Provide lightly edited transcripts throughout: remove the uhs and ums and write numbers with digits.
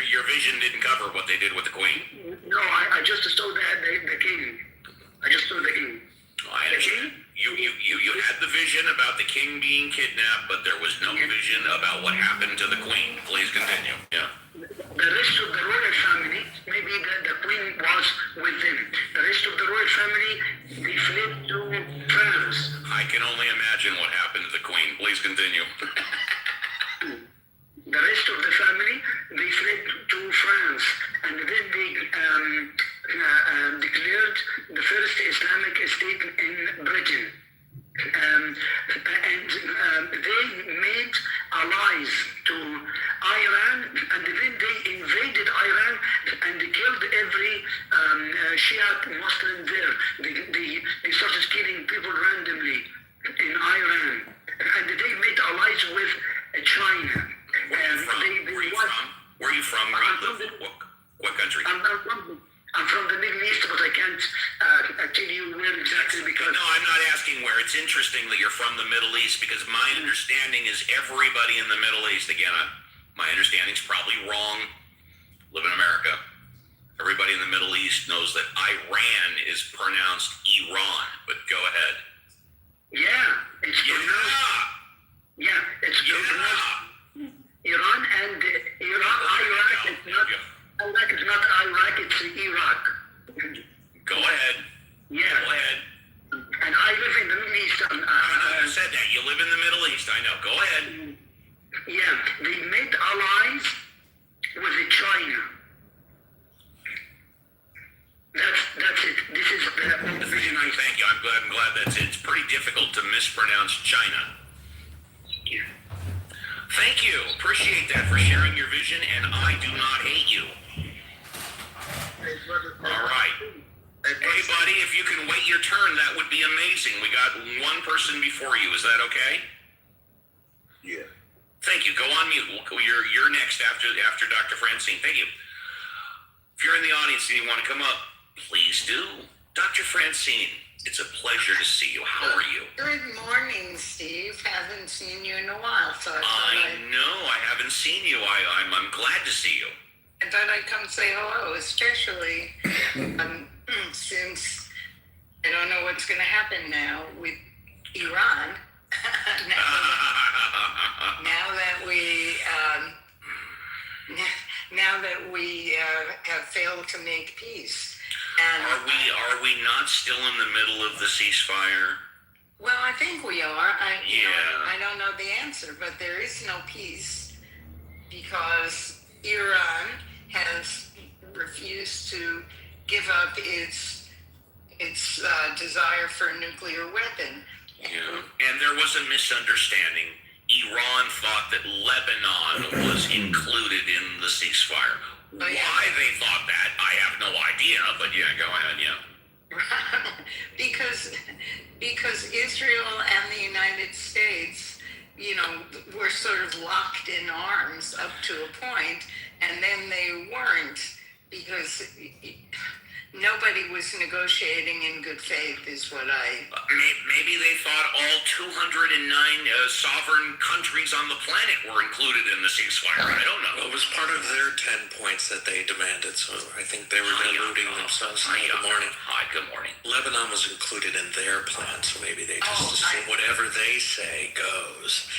your vision didn't cover what they did with the Queen. No, I just saw the king. I just saw the king. I understand. You had the vision about the king being kidnapped, but there was no vision about what happened to the Queen. Please continue. Yeah. The rest of the royal family, maybe the Queen was with them. The rest of the royal family, they fled to France. I can only imagine what happened to the Queen. Please continue. The rest of the family, they fled to France, and then they declared the first Islamic state in Britain. They made allies to Iran, and then they invaded Iran and they killed every Shiite Muslim there. They started killing people randomly in Iran, and they made allies with China. Where are you from? What country? I'm from the Middle East, but I can't tell you where exactly because... No, I'm not asking where. It's interesting that you're from the Middle East because my understanding is everybody in the Middle East, again, my understanding's probably wrong, live in America. Everybody in the Middle East knows that Iran is pronounced Iran, but go ahead. Yeah, it's pronounced... Yeah, it's pronounced Iran, and Iraq is not... Iraq is not Iraq, it's Iraq. Go ahead. Yeah. Go ahead. And I live in the Middle East. I said that. You live in the Middle East. I know. Go ahead. Yeah. They made allies with China. That's it. This is the vision I... Thank you. I'm glad that's it. It's pretty difficult to mispronounce China. Yeah. Thank you. Appreciate that for sharing your vision, and I do not hate you. All right. Hey, buddy, if you can wait your turn, that would be amazing. We got one person before you. Is that okay? Yeah. Thank you. Go on mute. You're next after Dr. Francine. Thank you. If you're in the audience and you want to come up, please do. Dr. Francine, it's a pleasure to see you. How are you? Good morning, Steve. Haven't seen you in a while, so I know. I haven't seen you. I'm glad to see you. I thought I'd come say hello, especially since I don't know what's going to happen now with Iran. now that we have failed to make peace. And are we not still in the middle of the ceasefire? Well, I think we are. I don't know the answer, but there is no peace because Iran has refused to give up its desire for a nuclear weapon. Yeah, and there was a misunderstanding. Iran thought that Lebanon was included in the ceasefire. Oh, yeah. Why they thought that, I have no idea, but yeah, go ahead, yeah. because Israel and the United States, were sort of locked in arms up to a point, and then they weren't because nobody was negotiating in good faith, is what Maybe they thought all 209 sovereign countries on the planet were included in the ceasefire. I don't know. Well, it was part of their 10 points that they demanded, so I think they were deluding themselves. Good morning. Hi, good morning. Lebanon was included in their plan, so maybe they just assume whatever they say goes.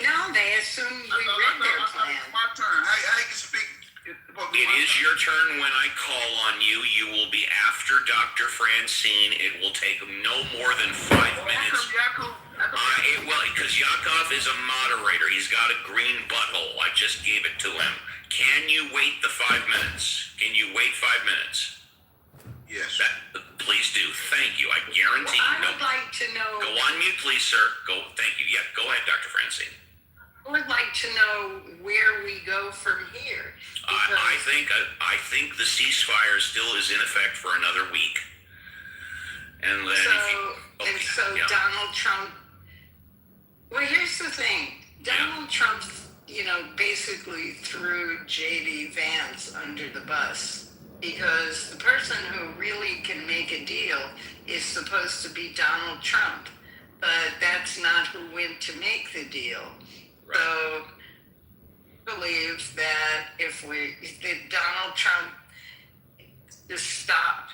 No, they assumed we read their plan. My turn. I can speak. It is your turn when I call on you. You will be after Dr. Francine. It will take no more than 5 minutes. Well, because Yakov is a moderator. He's got a green butthole. I just gave it to him. Can you wait the 5 minutes? Can you wait 5 minutes? Yes. Please do. Thank you. I guarantee. I would like to know. Go on mute, please, sir. Thank you. Yeah, go ahead, Dr. Francine. I would like to know where we go from here. I think the ceasefire still is in effect for another week. And then Donald Trump. Well, here's the thing. Donald Trump, basically threw J.D. Vance under the bus because the person who really can make a deal is supposed to be Donald Trump, but that's not who went to make the deal. Right. So I believe that that if Donald Trump just stopped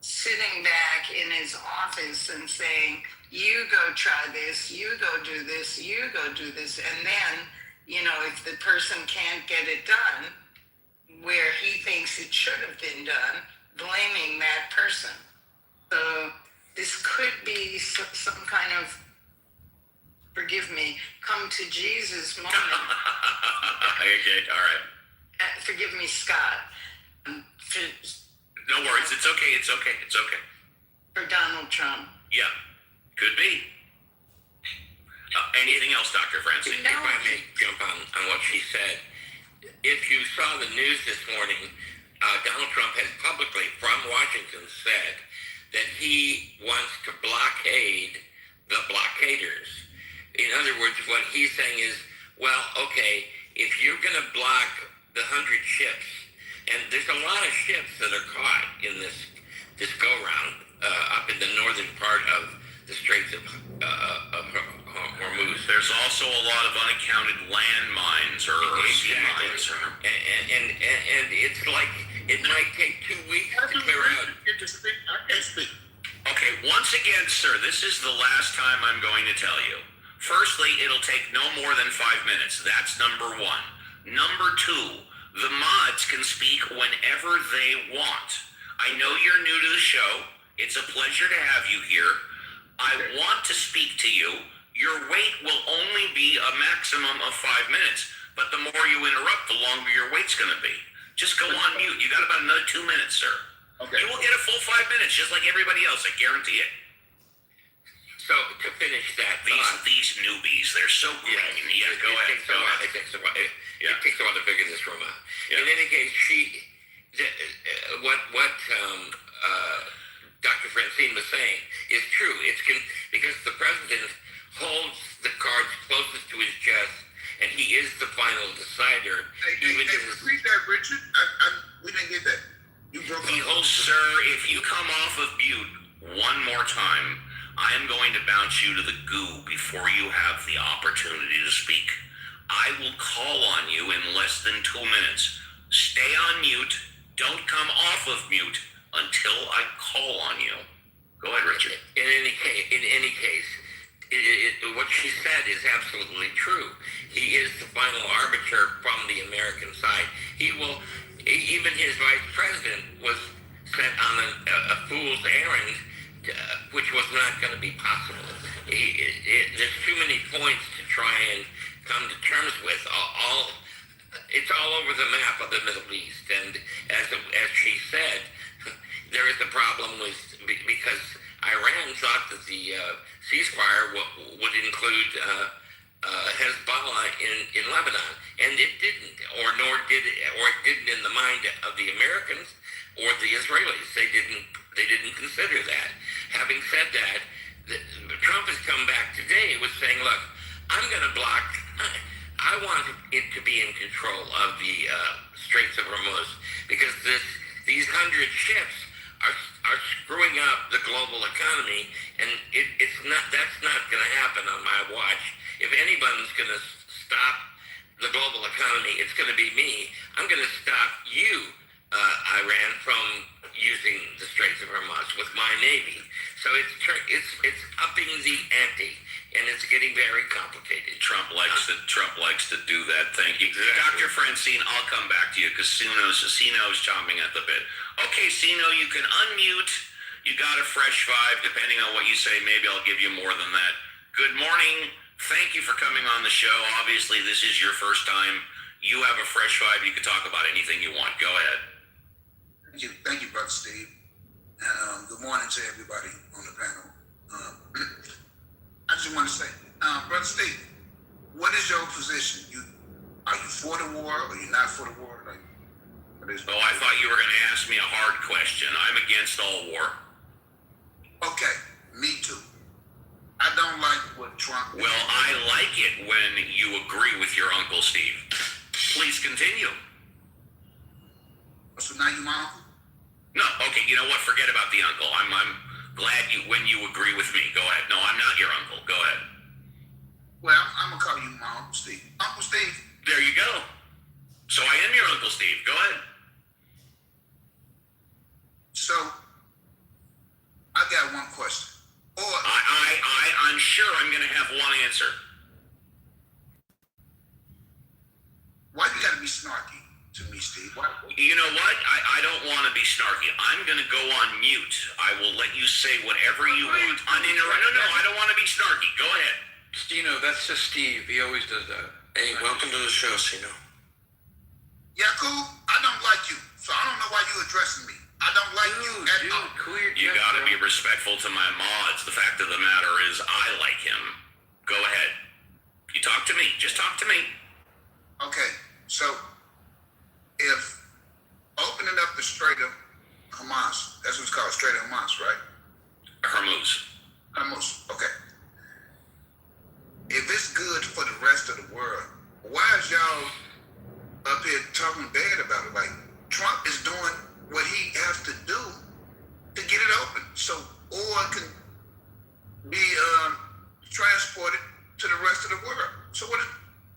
sitting back in his office and saying, you go try this, you go do this, you go do this, and then, if the person can't get it done where he thinks it should have been done, blaming that person. So this could be some kind of, forgive me, come to Jesus moment. Okay, all right. Forgive me, Scott. No worries. It's okay. It's okay. It's okay. For Donald Trump. Yeah, could be. Anything else, Dr. Francine? No. If I may jump on what she said, if you saw the news this morning, Donald Trump has publicly from Washington said that he wants to blockade the blockaders. In other words, what he's saying is, well, okay, if you're going to block the 100 ships, and there's a lot of ships that are caught in this go-round up in the northern part of the Straits of Hormuz. There's also a lot of unaccounted landmines or sea mines. And it's like it might take 2 weeks to clear out. Okay, once again, sir, this is the last time I'm going to tell you. Firstly, it'll take no more than 5 minutes. That's number one. Number two, the mods can speak whenever they want. I know you're new to the show. It's a pleasure to have you here. I want to speak to you. Your wait will only be a maximum of 5 minutes, but the more you interrupt, the longer your wait's going to be. Just go on mute. You got about another 2 minutes, sir. Okay. You will get a full 5 minutes, just like everybody else. I guarantee it. So to finish that These newbies, they're so green. Yeah, go ahead. It takes a while to figure this room out. Yeah. In any case, what Dr. Francine was saying is true. It's because the president holds the cards closest to his chest, and he is the final decider. Read that, Richard. We didn't get that. You broke He up. holds, sir, if you come off of mute one more time, I am going to bounce you to the goo before you have the opportunity to speak. I will call on you in less than 2 minutes. Stay on mute. Don't come off of mute until I call on you. Go ahead, Richard. In any case, what she said is absolutely true. He is the final arbiter from the American side. He will. Even his vice president was sent on a fool's errand, which was not going to be possible. There's too many points to try and come to terms with. It's all over the map of the Middle East, and as she said, there is a problem because Iran thought that the ceasefire would include Hezbollah in Lebanon, and it didn't, or it didn't in the mind of the Americans or the Israelis. They didn't consider that. Having said that, Trump has come back today with saying, "Look, I'm going to block. I want it to be in control of the Straits of Hormuz because these 100 ships are screwing up the global economy, and that's not going to happen on my watch. If anybody's going to stop the global economy, it's going to be me. I'm going to stop you, Iran, from using the Straits of Hormuz with my navy." So it's upping the ante, and it's getting very complicated. Trump likes to do that thing. Exactly. Dr. Francine, I'll come back to you because Sino's chomping at the bit. Okay, Sino, you can unmute. You got a fresh five. Depending on what you say, maybe I'll give you more than that. Good morning. Thank you for coming on the show. Obviously, this is your first time. You have a fresh five. You can talk about anything you want. Go ahead. Thank you, Brother Steve. And good morning to everybody on the panel. I just want to say, Brother Steve, what is your position? Are you for the war or you not for the war? Oh, I thought you were going to ask me a hard question. I'm against all war. Okay, me too. I don't like what Trump. Well, I like it when you agree with your Uncle Steve. Please continue. So now you my uncle? No, okay, you know what? Forget about the uncle. I'm glad when you agree with me. Go ahead. No, I'm not your uncle. Go ahead. Well, I'm gonna call you my Uncle Steve. Uncle Steve. There you go. So I am your Uncle Steve. Go ahead. So, I got one question. Or I'm sure I'm going to have one answer. why you gotta be snarky to me, Steve? Why? You know what? I don't want to be snarky. I'm going to go on mute. I will let you say whatever you want. No, I don't want to be snarky. Go ahead. Stino, that's just Steve. He always does that. Hey, welcome to the show, Stino. Yakub, I don't like you, so I don't know why you addressing me. I don't like you at all. Cool your You jets, got to bro. be respectful to my mods. The fact of the matter is, I like him. Go ahead. You talk to me. Just talk to me. Okay, so if opening up the Strait of Hamas, that's what it's called, Strait of Hamas, right? Hormuz. Hamas, okay. If it's good for the rest of the world, why is y'all up here talking bad about it? Like, Trump is doing what he has to do to get it open, so oil can be transported to the rest of the world. So what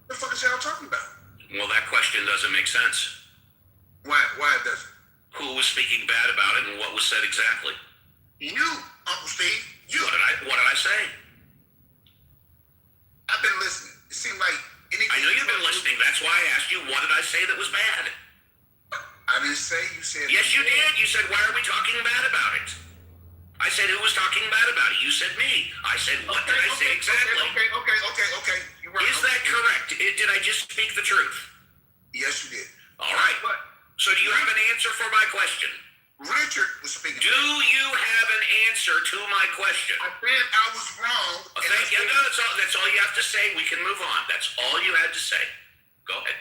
the fuck is y'all talking about? Well, that question doesn't make sense. Why it doesn't? Who was speaking bad about it and what was said exactly? You, Uncle Steve, you. What did I say? I've been listening. It seemed like anything. I know you've been listening. That's why I asked you, what did I say that was bad? I didn't say, you said. Yes, you did. You said, why are we talking bad about it? I said, who was talking bad about it? You said me. I said, what did I say exactly? Okay. You're right. Is that correct? Did I just speak the truth? Yes, you did. All right. So do you have an answer for my question? Richard was speaking. Do you have an answer to my question? I said I was wrong. Thank you. No, that's all you have to say. We can move on. That's all you had to say. Go ahead.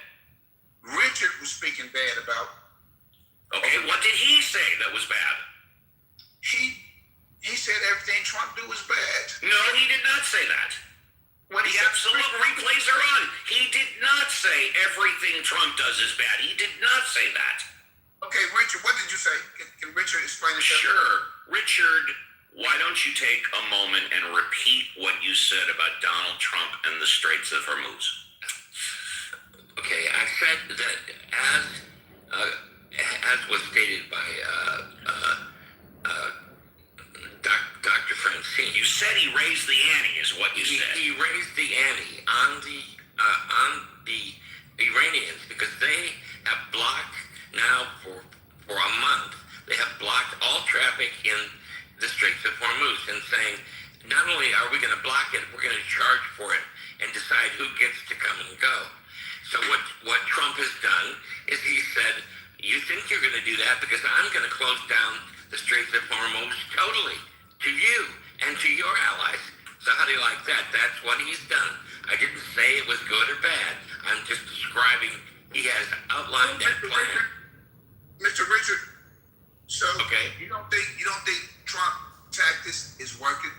Richard was speaking bad about. Okay, what did he say that was bad? He said everything Trump do is bad. No, he did not say that. When The absolute replays are on. He did not say everything Trump does is bad. He did not say that. Okay, Richard, what did you say? Can Richard explain it? Sure. Richard, why don't you take a moment and repeat what you said about Donald Trump and the Straits of Hormuz? Okay, I said that as was stated by Dr. Francine. You said he raised the ante, is what you said. He raised the ante on the Iranians because they have blocked now for a month. They have blocked all traffic in the Straits of Hormuz and saying, not only are we going to block it, we're going to charge for it and decide who gets to come and go. So what Trump has done is he said, you think you're going to do that because I'm going to close down the Straits of Hormuz totally to you and to your allies. So how do you like that? That's what he's done. I didn't say it was good or bad. I'm just describing he has outlined that plan. Mr. Richard, so Okay. you don't think Trump tactics is working?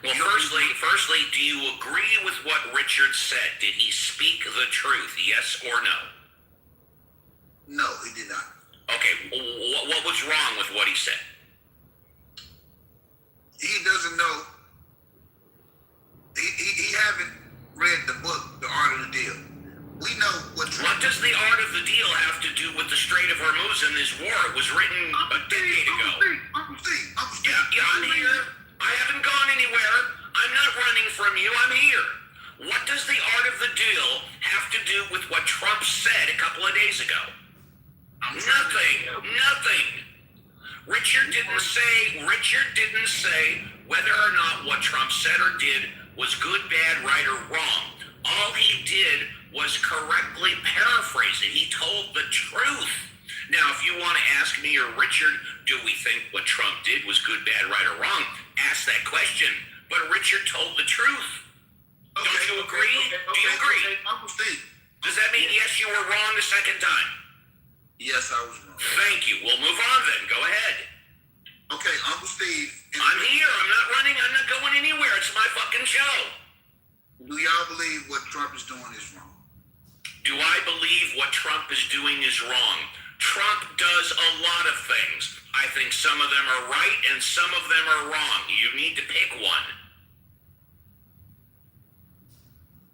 Well, firstly, do you agree with what Richard said? Did he speak the truth, yes or no? No, he did not. Okay, what was wrong with what he said? He doesn't know. He haven't read the book, The Art of the Deal. We know what Trump. What does the art of the deal have to do with the Strait of Hormuz and this war? It was written a decade ago. Uncle Steve. Yeah, I'm here. I haven't gone anywhere. I'm not running from you. I'm here. What does the art of the deal have to do with what Trump said a couple of days ago? Nothing. Richard didn't say whether or not what Trump said or did was good, bad, right, or wrong. All he did was correctly paraphrase it. He told the truth. Now, if you want to ask me or Richard, do we think what Trump did was good, bad, right, or wrong? Ask that question. But Richard told the truth. Don't you agree? Do you agree? Uncle Steve. Does that mean yes, you were wrong the second time? Yes, I was wrong. Thank you. We'll move on then. Go ahead. Okay, Uncle Steve. I'm here. I'm not running. I'm not going anywhere. It's my fucking show. Do y'all believe what Trump is doing is wrong? Do I believe what Trump is doing is wrong? Trump does a lot of things. I think some of them are right and some of them are wrong. You need to pick one.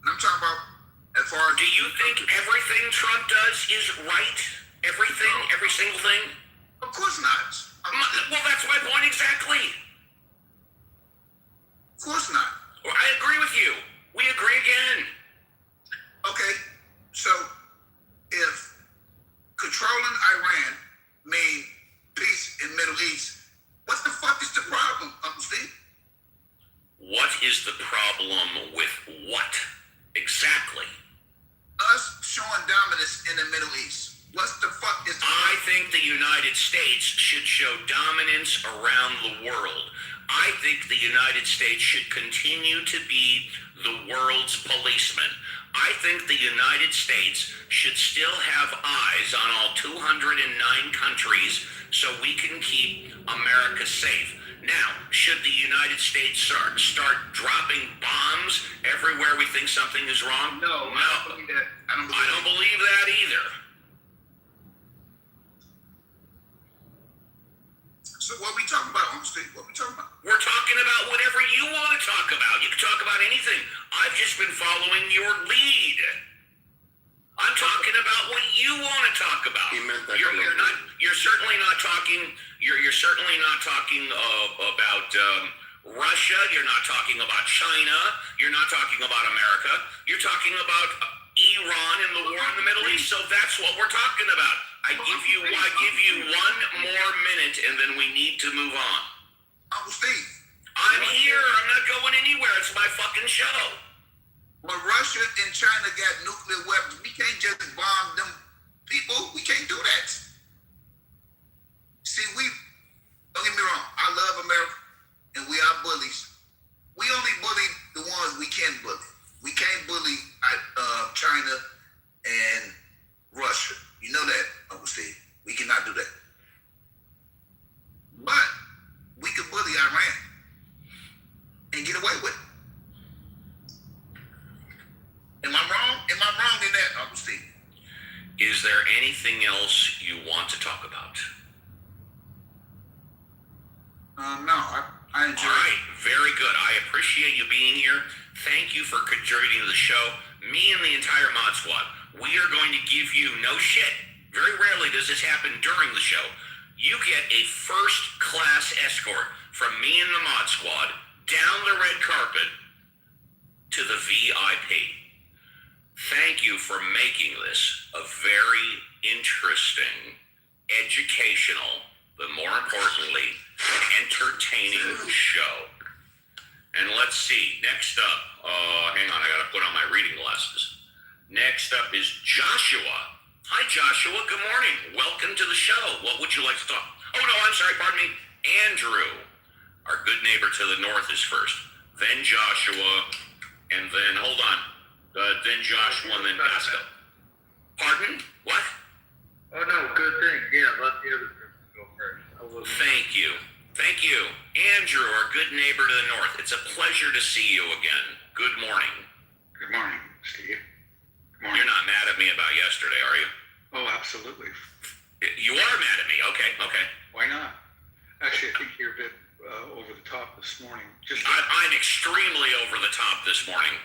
And I'm talking about as far as Do you think everything Trump does is right? Everything? Every single thing? Of course not. Well, that's my point exactly. Of course not. Well, I agree with you. We agree again. Okay, so if controlling Iran mean peace in Middle East, what the fuck is the problem, Uncle Steve? What is the problem with what? Exactly. Us showing dominance in the Middle East. What the fuck is the I think the United States should show dominance around the world. I think the United States should continue to be the world's policeman. I think the United States should still have eyes on all 209 countries so we can keep America safe. Now, should the United States start dropping bombs everywhere we think something is wrong? No, I don't believe that. I don't believe that either. So what we talking about, Uncle Steve? What we talking about? We're talking about whatever you want to talk about. You can talk about anything. I've just been following your lead. I'm talking about what you want to talk about. He meant that You're correctly. not. You're certainly not talking. You're certainly not talking about Russia. You're not talking about China. You're not talking about America. You're talking about Iran and the war in the Middle East. So that's what we're talking about. I give you one more minute, and then we need to move on. Uncle Steve, I'm here. I'm not going anywhere. It's my fucking show. when Russia and China got nuclear weapons, we can't just bomb them people. We can't do that. See, don't get me wrong, I love America, and we are bullies. We only bully the ones we can bully. We can't bully China and Russia. You know that, Uncle Steve. We cannot do that. But we could bully Iran and get away with it. Am I wrong? Am I wrong in that, Uncle Steve? Is there anything else you want to talk about? No, I enjoy All right, very good. I appreciate you being here. Thank you for contributing to the show. Me and the entire Mod Squad, we are going to give you no shit. Very rarely does this happen during the show. You get a first-class escort from me and the Mod Squad down the red carpet to the VIP. Thank you for making this a very interesting, educational, but more importantly, entertaining show. And let's see, next up, hang on, I gotta put on my reading glasses. Next up is Joshua. Hi, Joshua, good morning. Welcome to the show. What would you like to talk? Oh, no, I'm sorry, pardon me. Andrew, our good neighbor to the north, is first. Then Joshua, and then, hold on. Then Joshua, and then Pascal. Pardon? What? Oh no, good thing. Yeah, let the other person go first. Thank you. Thank you. Andrew, our good neighbor to the north. It's a pleasure to see you again. Good morning. Good morning, Steve. Good morning. You're not mad at me about yesterday, are you? Oh, absolutely. You are mad at me. Okay. Why not? Actually, I think you're a bit over the top this morning. I'm extremely over the top this morning.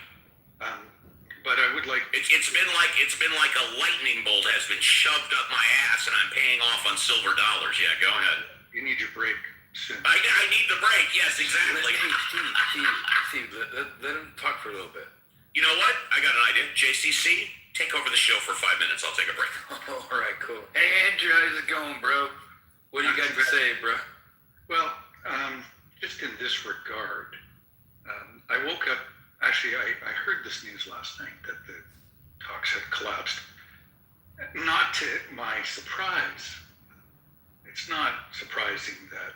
But I would like. It's been like a lightning bolt has been shoved up my ass, and I'm paying off on silver dollars. Yeah, go ahead. You need your break soon. I need the break. Yes, exactly. Steve, let him talk for a little bit. You know what? I got an idea. JCC, take over the show for 5 minutes. I'll take a break. All right, cool. Hey, Andrew, how's it going, bro? What do you got to say, bro? Well, just in this regard, I woke up. Actually, I heard this news last night that the talks had collapsed. Not to my surprise, it's not surprising that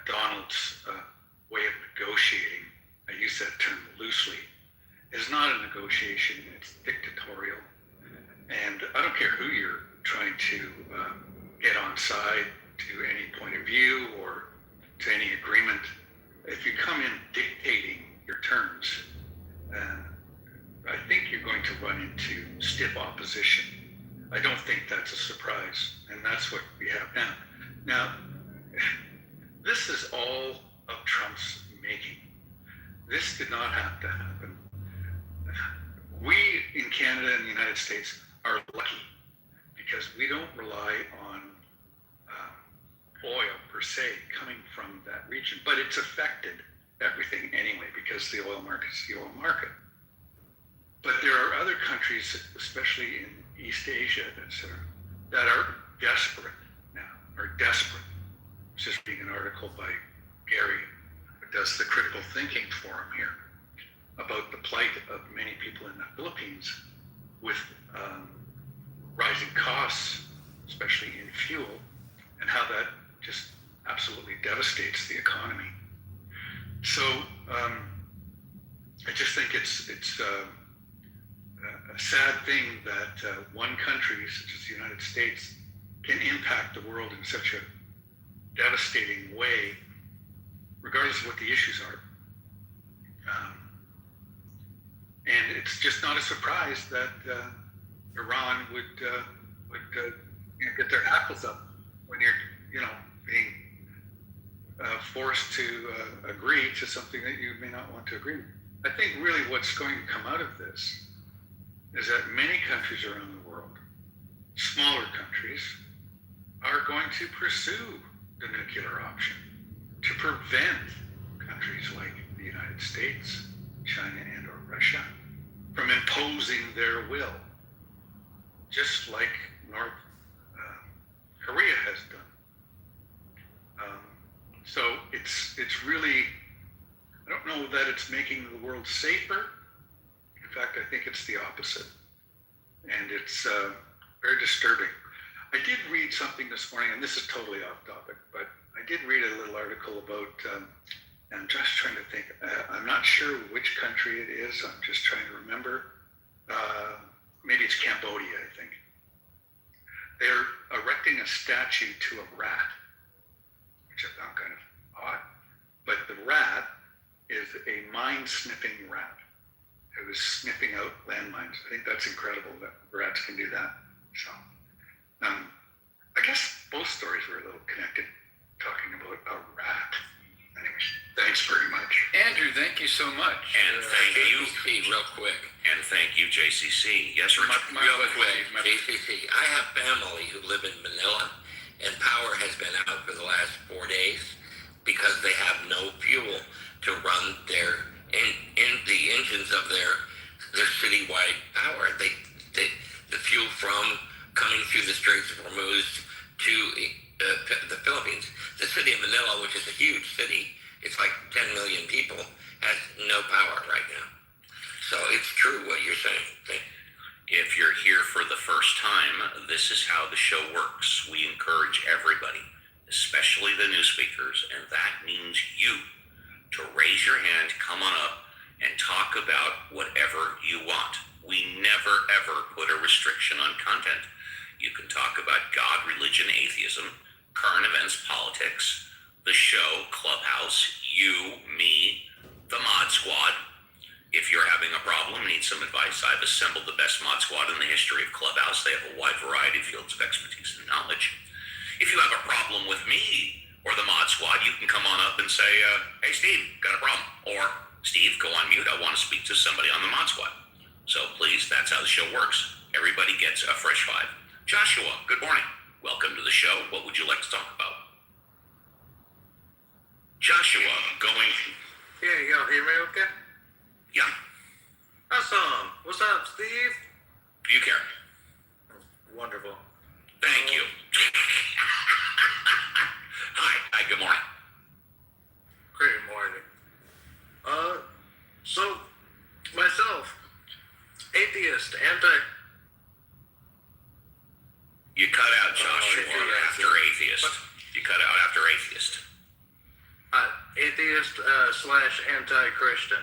Donald's way of negotiating, I use that term loosely, is not a negotiation, it's dictatorial. And I don't care who you're trying to get on side to any point of view or to any agreement. If you come in dictating your terms, I think you're going to run into stiff opposition. I don't think that's a surprise, and that's what we have now. Now, this is all of Trump's making. This did not have to happen. We in Canada and the United States are lucky because we don't rely on oil per se coming from that region, but it's affected everything anyway because the oil market is the oil market. But there are other countries, especially in East Asia, that are desperate now, are desperate. I was just reading an article by Gary, who does the critical thinking forum here, about the plight of many people in the Philippines with rising costs, especially in fuel, and how that just absolutely devastates the economy. So I just think it's a sad thing that one country, such as the United States, can impact the world in such a devastating way, regardless of what the issues are. And it's just not a surprise that Iran would get their hackles up when you're, being forced to agree to something that you may not want to agree with. I think really what's going to come out of this is that many countries around the world, smaller countries, are going to pursue the nuclear option to prevent countries like the United States, China, and or Russia from imposing their will, just like North Korea has done. So it's really, I don't know that it's making the world safer. In fact, I think it's the opposite. And it's very disturbing. I did read something this morning, and this is totally off topic, but I did read a little article about, I'm just trying to think, I'm not sure which country it is, I'm just trying to remember. Maybe it's Cambodia, I think. They're erecting a statue to a rat, which I found kind of odd. But the rat is a mine-sniffing rat who is sniffing out landmines. I think that's incredible that rats can do that. So, I guess both stories were a little connected, talking about a rat. Anyways, thanks very much. Andrew, thank you so much. And thank you. JCC, real quick. And thank you, JCC. Yes, Rich? Real quick, JCC. I have family who live in Manila, and power has been out for the last 4 days because they have no fuel to run their the engines of their citywide power. The fuel from coming through the Straits of Hormuz to the Philippines. The city of Manila, which is a huge city, it's like 10 million people, has no power right now. So it's true what you're saying. If you're here for the first time, this is how the show works. We encourage everybody, especially the new speakers, and that means you, to raise your hand, come on up, and talk about whatever you want. We never, ever put a restriction on content. You can talk about God, religion, atheism, current events, politics, the show, Clubhouse, you, me, the Mod Squad. If you're having a problem, need some advice, I've assembled the best Mod Squad in the history of Clubhouse. They have a wide variety of fields of expertise and knowledge. If you have a problem with me or the Mod Squad, you can come on up and say, hey, Steve, got a problem. Or, Steve, go on mute. I want to speak to somebody on the Mod Squad. So please, that's how the show works. Everybody gets a fresh five. Joshua, good morning. Welcome to the show. What would you like to talk about? Joshua, going... Yeah, y'all hear me okay? Yeah, Awesome. What's up, Steve? you care. Wonderful. Thank you. Hi, good morning. Great morning. So, myself, atheist, You cut out Joshua after atheist. You cut out after atheist. atheist slash anti-Christian.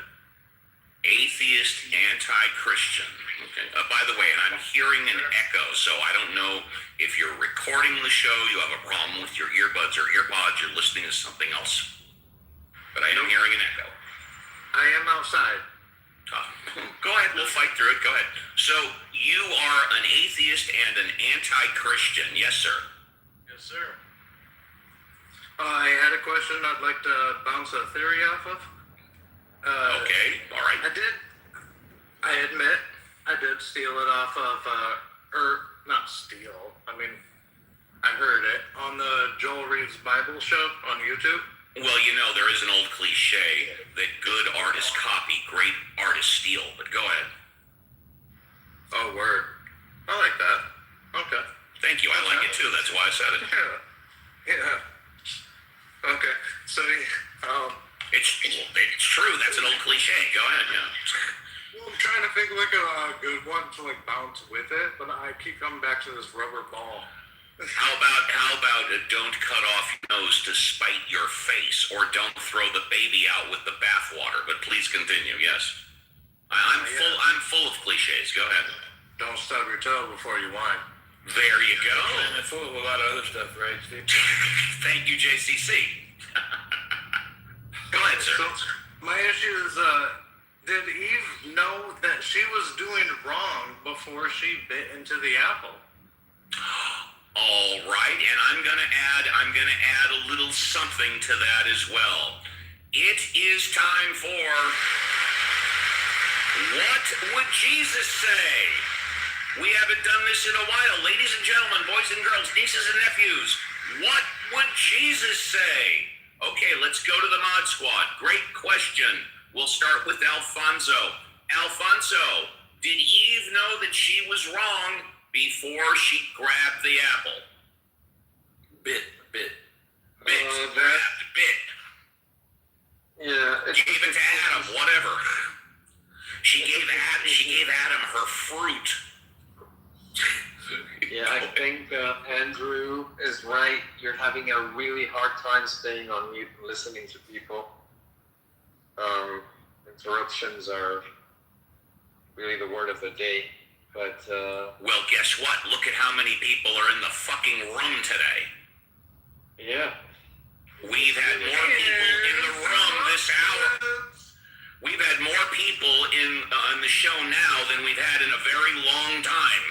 Atheist, anti-Christian. Okay. By the way, and I'm hearing an echo, so I don't know if you're recording the show, you have a problem with your earbuds or earpods, you're listening to something else. But I am hearing an echo. I am outside. Go ahead, we'll fight through it. Go ahead. So you are an atheist and an anti-Christian. Yes, sir. Yes, sir. I had a question I'd like to bounce a theory off of. Okay, all right. I admit I did steal it off of, or not steal. I mean, I heard it on the Joel Reed's Bible show on YouTube. Well, you know, there is an old cliche that good artists copy, great artists steal. But go ahead. Oh, word. I like that. Okay. Thank you. I like it too. That's why I said it. Yeah. Okay. So, It's true. That's an old cliche. Go ahead. Yeah. well, I'm trying to think like a good one to like bounce with it, but I keep coming back to this rubber ball. How about don't cut off your nose to spite your face, or don't throw the baby out with the bathwater? But please continue. Yes. I'm full of cliches. Go ahead. Don't stub your toe before you whine. There you go. And it's full of a lot of other stuff, right, Steve? Thank you, JCC. Go ahead, sir. So, my issue is, did Eve know that she was doing wrong before she bit into the apple? All right, and I'm gonna add a little something to that as well. It is time for What Would Jesus Say? We haven't done this in a while. Ladies and gentlemen, boys and girls, nieces and nephews, what would Jesus say? Okay, let's go to the Mod Squad. Great question. We'll start with Alfonso. Alfonso, did Eve know that she was wrong before she grabbed the apple? Bit. Grabbed, bit. Yeah. Gave it to Adam, whatever. She gave Adam her fruit. Yeah, I think Andrew is right. You're having a really hard time staying on mute and listening to people. Interruptions are really the word of the day. But Well, guess what? Look at how many people are in the fucking room today. yeah, We've had more people in the room this hour. We've had more people in the show now than we've had in a very long time.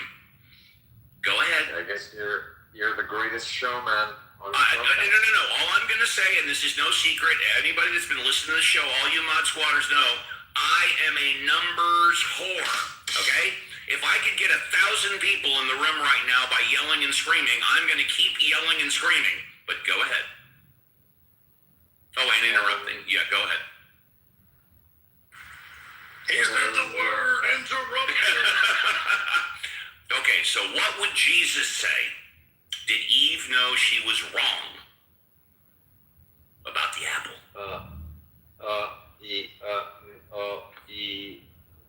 Go ahead. I guess you're the greatest showman on the No. All I'm going to say, and this is no secret, anybody that's been listening to the show, all you Mod Squatters know, I am a numbers whore, okay? If I could get 1,000 people in the room right now by yelling and screaming, I'm going to keep yelling and screaming. But go ahead. Oh, and interrupting. Yeah, go ahead. Isn't the word interruption? Okay, so what would Jesus say? Did Eve know she was wrong about the apple?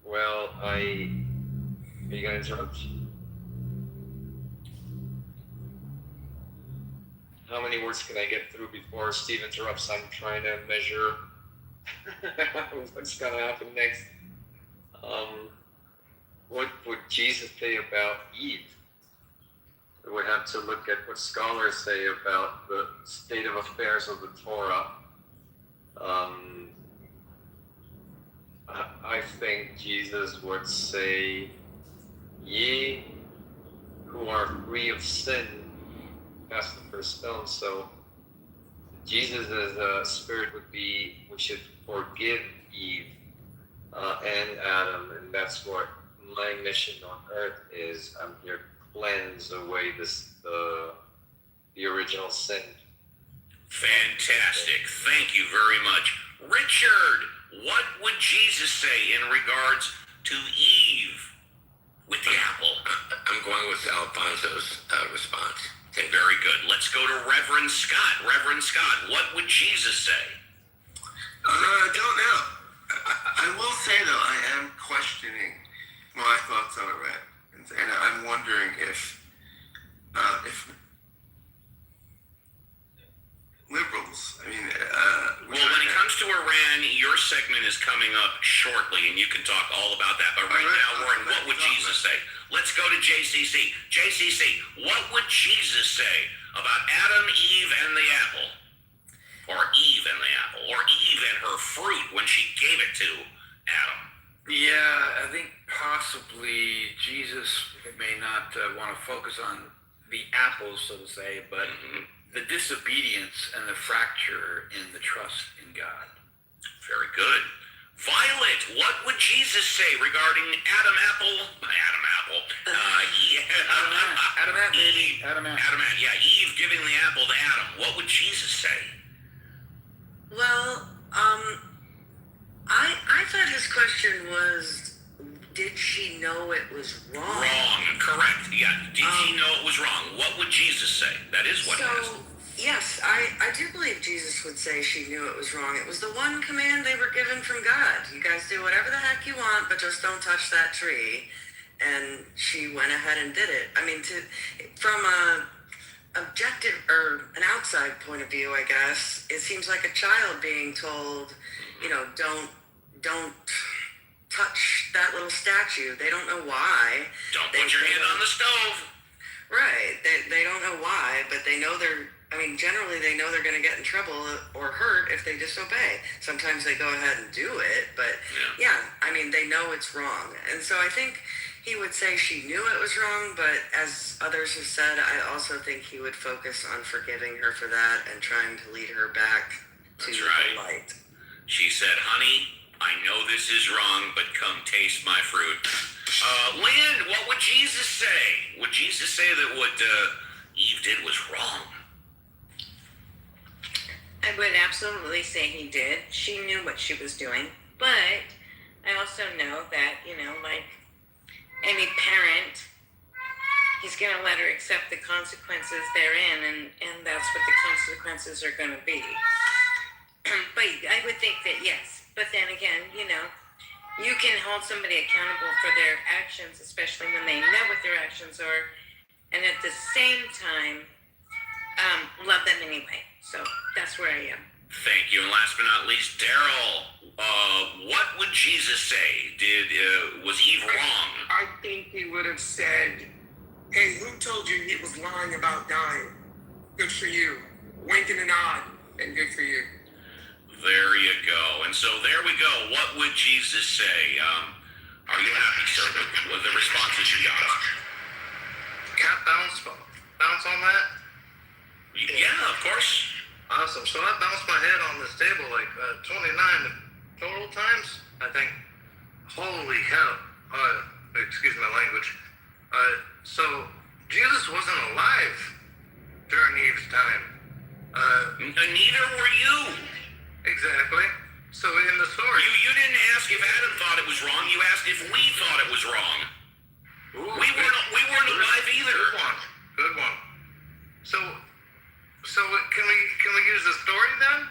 Well, are you gonna interrupt? How many words can I get through before Steve interrupts? I'm trying to measure what's gonna happen next. What would Jesus say about Eve? We would have to look at what scholars say about the state of affairs of the Torah. I think Jesus would say, ye who are free of sin, cast the first stone. So Jesus as a spirit would be, we should forgive Eve and Adam, and that's what my mission on earth is. I'm here to cleanse away the original sin. Fantastic. Thank you very much. Richard, what would Jesus say in regards to Eve with the apple? I'm going with Alfonso's response. Okay, very good. Let's go to Reverend Scott. Reverend Scott, what would Jesus say? I don't know. I will say, though, I am questioning my thoughts on Iran. And I'm wondering if liberals, Well, when it comes to Iran, your segment is coming up shortly, and you can talk all about that. But right now, we're in What Would Jesus Say? Let's go to JCC. JCC, what would Jesus say about Adam, Eve, and the apple? Or Eve and the apple? Or Eve and her fruit when she gave it to Adam? Yeah, I think possibly Jesus may not want to focus on the apples, so to say, but the disobedience and the fracture in the trust in God. Very good. Violet, what would Jesus say regarding Adam Apple? Adam Apple. Adam Ant, baby. Eve. Adam Ant. Yeah, Eve giving the apple to Adam. What would Jesus say? Well, I thought his question was, did she know it was wrong? Wrong. Correct. Yeah. Did she know it was wrong? What would Jesus say? That is what he asked. Yes, I do believe Jesus would say she knew it was wrong. It was the one command they were given from God. You guys do whatever the heck you want, but just don't touch that tree. And she went ahead and did it. I mean, from a objective or an outside point of view, I guess, it seems like a child being told, don't touch that little statue. They don't know why. Don't put your hand on the stove. Right. They don't know why, but they know generally they know they're going to get in trouble or hurt if they disobey. Sometimes they go ahead and do it, but they know it's wrong. And so I think he would say she knew it was wrong, but as others have said, I also think he would focus on forgiving her for that and trying to lead her back to the light. She said, honey, I know this is wrong, but come taste my fruit. Lynn, what would Jesus say? Would Jesus say that what Eve did was wrong? I would absolutely say he did. She knew what she was doing. But I also know that, like any parent, he's going to let her accept the consequences therein, and that's what the consequences are going to be. But I would think that yes. But then again, you can hold somebody accountable for their actions, especially when they know what their actions are, and at the same time, love them anyway. So that's where I am. Thank you. And last but not least, Daryl, what would Jesus say? Was Eve wrong? I think he would have said, hey, who told you he was lying about dying? Good for you. Wink and a nod, and good for you. There you go. And so there we go. What would Jesus say? Are you happy, sir, with the responses you got? Can't bounce on that? Yeah, of course. Awesome. So I bounced my head on this table like 29 total times, I think. Holy hell. Excuse my language. So Jesus wasn't alive during Eve's time. Neither were you. Exactly. So in the story... You didn't ask if Adam thought it was wrong. You asked if we thought it was wrong. Ooh, we weren't alive either. Good one. So can we use the story then?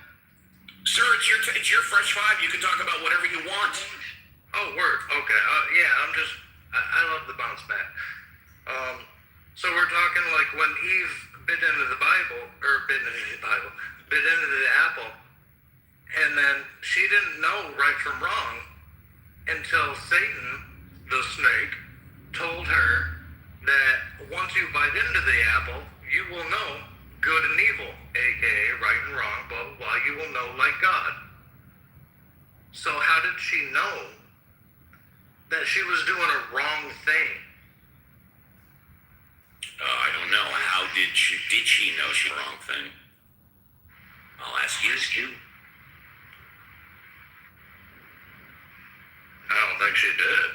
Sir, it's your fresh five. You can talk about whatever you want. Oh, word. Okay. I love the bounce back. So we're talking like when Eve bit into the apple, and then she didn't know right from wrong until Satan, the snake, told her that once you bite into the apple, you will know good and evil, aka right and wrong, blah, blah, blah. You will know like God. So how did she know that she was doing a wrong thing? I don't know. How did she know she was the wrong thing? I'll ask you. I don't think she did.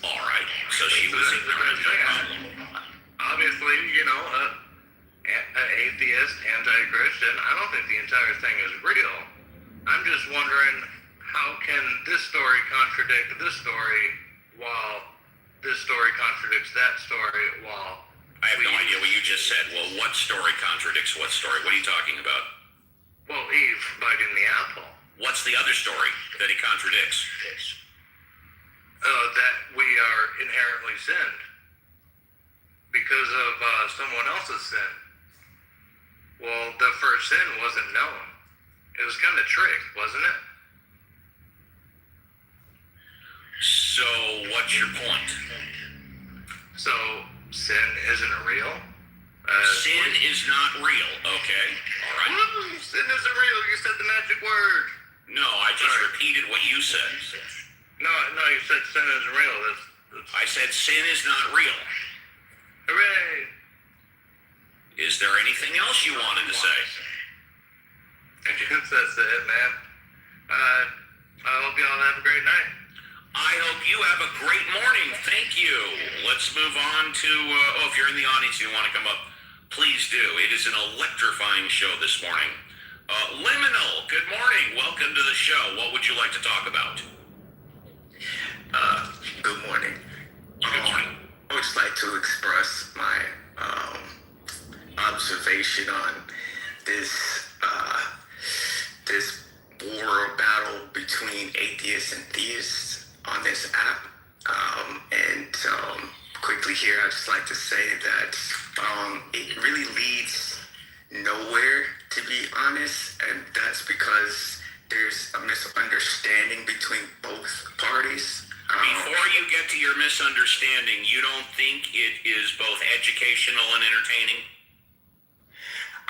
All right. So she was ignorant. No problem. Obviously, atheist, anti-Christian. I don't think the entire thing is real. I'm just wondering, how can this story contradict this story while this story contradicts that story while... I have no idea what you just said. Well, what story contradicts what story? What are you talking about? Well, Eve biting the apple. What's the other story that he contradicts? That we are inherently sinned because of someone else's sin. Well, the first sin wasn't known. It was kind of tricked, wasn't it? So, what's your point? So, sin isn't real? Sin is not real, okay? All right. Sin isn't real. You said the magic word. No, I just repeated what you said. No, you said sin isn't real. I said sin is not real. Hooray! Is there anything else you wanted to say? That's it, man. I hope y'all have a great night. I hope you have a great morning. Thank you. Let's move on to, if you're in the audience and you want to come up, please do. It is an electrifying show this morning. Liminal, good morning. Welcome to the show. What would you like to talk about? Good morning. Good morning. I would just like to express my observation on this this war battle between atheists and theists on this app. Quickly here, I'd just like to say that it really leads nowhere, to be honest, and that's because there's a misunderstanding between both parties. Before you get to your misunderstanding, you don't think it is both educational and entertaining?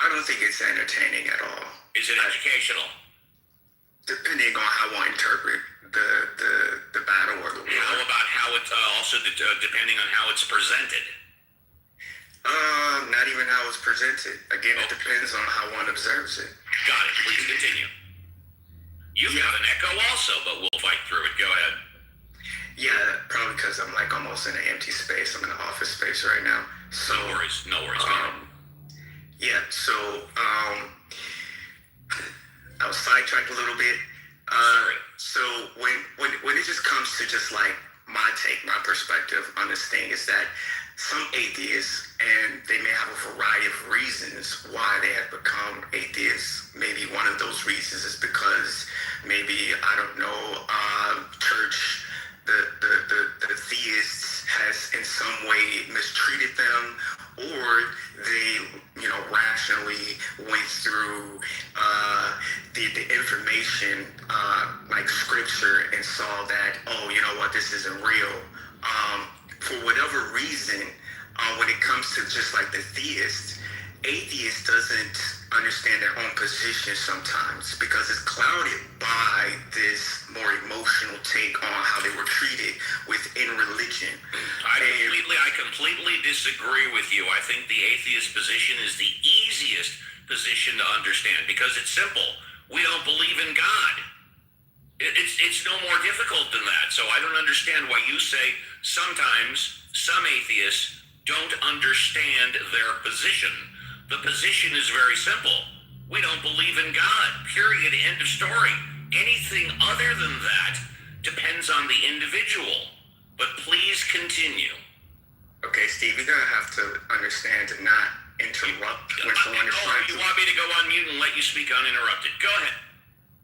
I don't think it's entertaining at all. Is it educational? Depending on how one interpret the battle or the war. How about how it's also depending on how it's presented? Not even how it's presented. Again, it depends on how one observes it. Got it. Please continue. You've got an echo also, but we'll fight through it. Go ahead. Yeah, probably because I'm like almost in an empty space. I'm in an office space right now. So No worries. No worries. Go ahead. yeah, so I was sidetracked a little bit. Sorry. So when it just comes to just like my take, my perspective on this thing is that some atheists, and they may have a variety of reasons why they have become atheists. Maybe one of those reasons is because maybe, I don't know, church, the theists has in some way mistreated them, or they, rationally went through the information like scripture and saw that, oh, you know what, this isn't real. For whatever reason, when it comes to just like the theist, atheist doesn't understand their own position sometimes because it's clouded by this more emotional take on how they were treated within religion. I completely disagree with you. I think the atheist position is the easiest position to understand because it's simple. We don't believe in God. It's no more difficult than that. So I don't understand why you say sometimes some atheists don't understand their position. The position is very simple. We don't believe in God, period, end of story. Anything other than that depends on the individual. But please continue. Okay, Steve, you're going to have to understand to not interrupt when someone is trying to... You want me to go on mute and let you speak uninterrupted? Go ahead.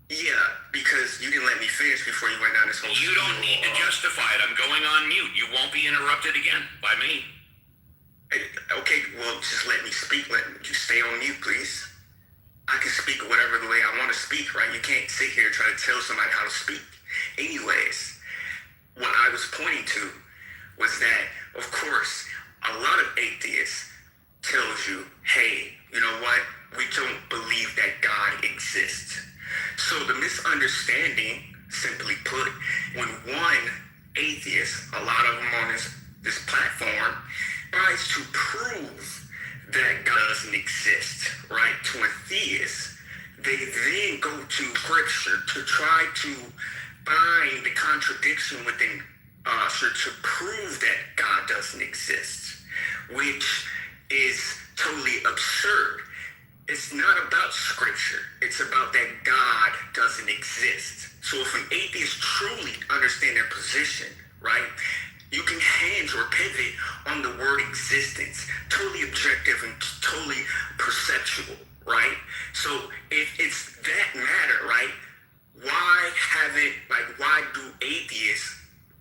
Yeah, because you didn't let me finish before you went down this whole... You don't need to justify it. I'm going on mute. You won't be interrupted again by me. Okay, well, just let me speak. Let you stay on mute, please. I can speak whatever the way I want to speak, right? You can't sit here and try to tell somebody how to speak. Anyways, what I was pointing to was that, of course, a lot of atheists tells you, hey, you know what? We don't believe that God exists. So the misunderstanding, simply put, when one atheist, a lot of them on this platform, tries to prove that God doesn't exist, right? To a theist, they then go to scripture to try to find the contradiction within to prove that God doesn't exist, which is totally absurd. It's not about scripture. It's about that God doesn't exist. So if an atheist truly understand their position, right, you can hinge or pivot on the word existence, totally objective and totally perceptual, right? So if it's that matter, right, why do atheists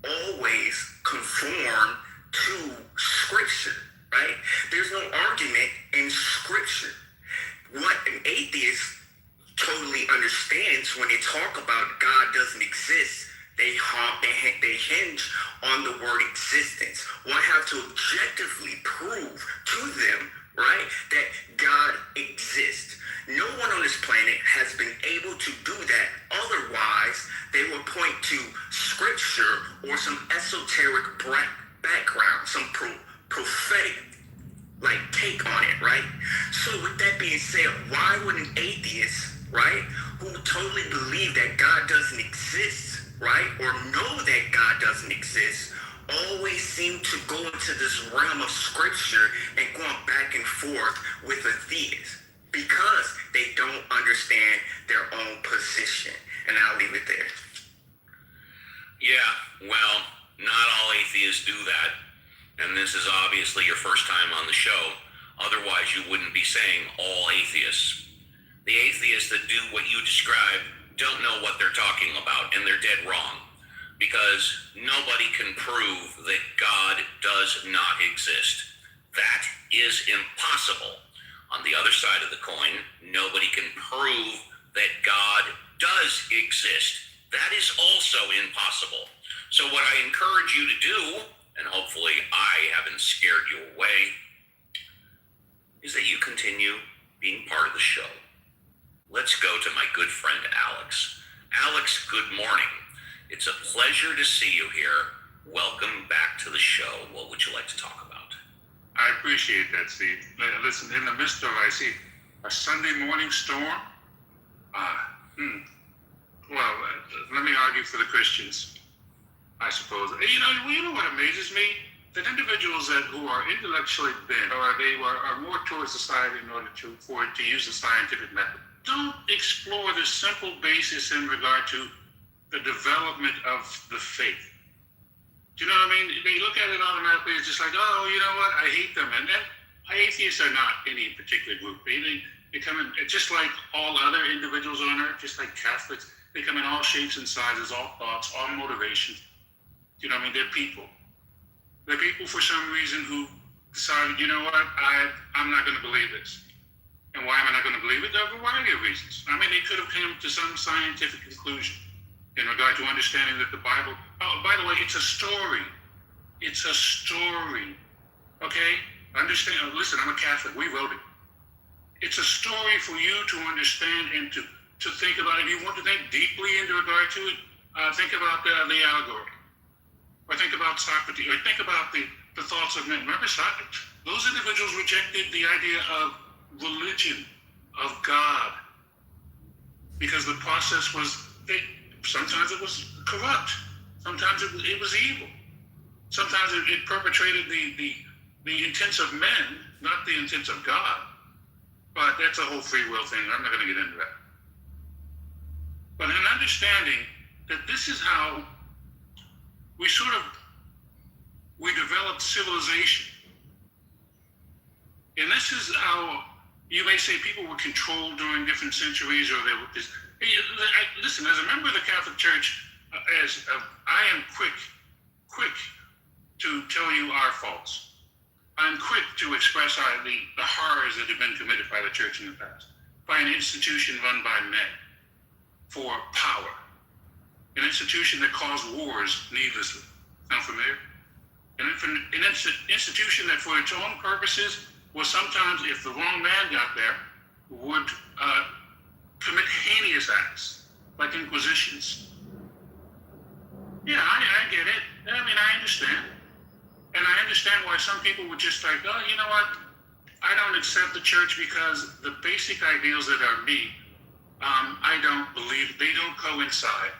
always conform to scripture, right? There's no argument in scripture. What an atheist totally understands when they talk about God doesn't exist, they hinge on the word existence. One have to objectively prove to them, right, that God exists. No one on this planet has been able to do that. Otherwise, they will point to scripture or some esoteric background, some prophetic take on it, right? So with that being said, why would an atheist, right? Who totally believe that God doesn't exist, right? Or know that God doesn't exist, always seem to go into this realm of scripture and going back and forth with a theist because they don't understand their own position. And I'll leave it there. Yeah, well, not all atheists do that. And this is obviously your first time on the show. Otherwise, you wouldn't be saying all atheists. The atheists that do what you describe don't know what they're talking about, and they're dead wrong. Because nobody can prove that God does not exist. That is impossible. On the other side of the coin, nobody can prove that God does exist. That is also impossible. So what I encourage you to do, and hopefully I haven't scared you away, is that you continue being part of the show. Let's go to my good friend Alex. Alex, good morning. It's a pleasure to see you here. Welcome back to the show. What would you like to talk about? I appreciate that, Steve. Listen, in the midst of, I see, a Sunday morning storm. Let me argue for the Christians, I suppose. You know what amazes me? That individuals who are intellectually bent, or they are more towards society in order to use the scientific method, don't explore the simple basis in regard to the development of the faith. Do you know what I mean? They look at it automatically. It's just like, oh, you know what? I hate them. And atheists are not any particular group. They come in just like all other individuals on earth, just like Catholics. They come in all shapes and sizes, all thoughts, all motivations. Do you know what I mean? They're people. They're people for some reason who decided, you know what? I'm not going to believe this. And why am I not going to believe it? There are a variety of reasons. I mean, they could have come to some scientific conclusion in regard to understanding that the Bible, oh, by the way, it's a story. It's a story. Okay? Understand, listen, I'm a Catholic. We wrote it. It's a story for you to understand and to think about. If you want to think deeply in regard to it, think about the allegory. Or think about Socrates. Or think about the thoughts of men. Remember Socrates? Those individuals rejected the idea of religion, of God. Because the process was, sometimes it was corrupt. Sometimes it was evil. Sometimes it perpetrated the intents of men, not the intents of God. But that's a whole free will thing. I'm not going to get into that. But in understanding that this is how we developed civilization. And this is how, you may say, people were controlled during different centuries, or they were this. Listen, as a member of the Catholic Church, I am quick to tell you our faults. I'm quick to express the horrors that have been committed by the church in the past, by an institution run by men for power, an institution that caused wars needlessly. Sound familiar? An institution that for its own purposes was sometimes, if the wrong man got there, would commit heinous acts, like inquisitions. Yeah, I get it. I mean, I understand. And I understand why some people would just like, oh, you know what? I don't accept the church because the basic ideals that are me, I don't believe, they don't coincide.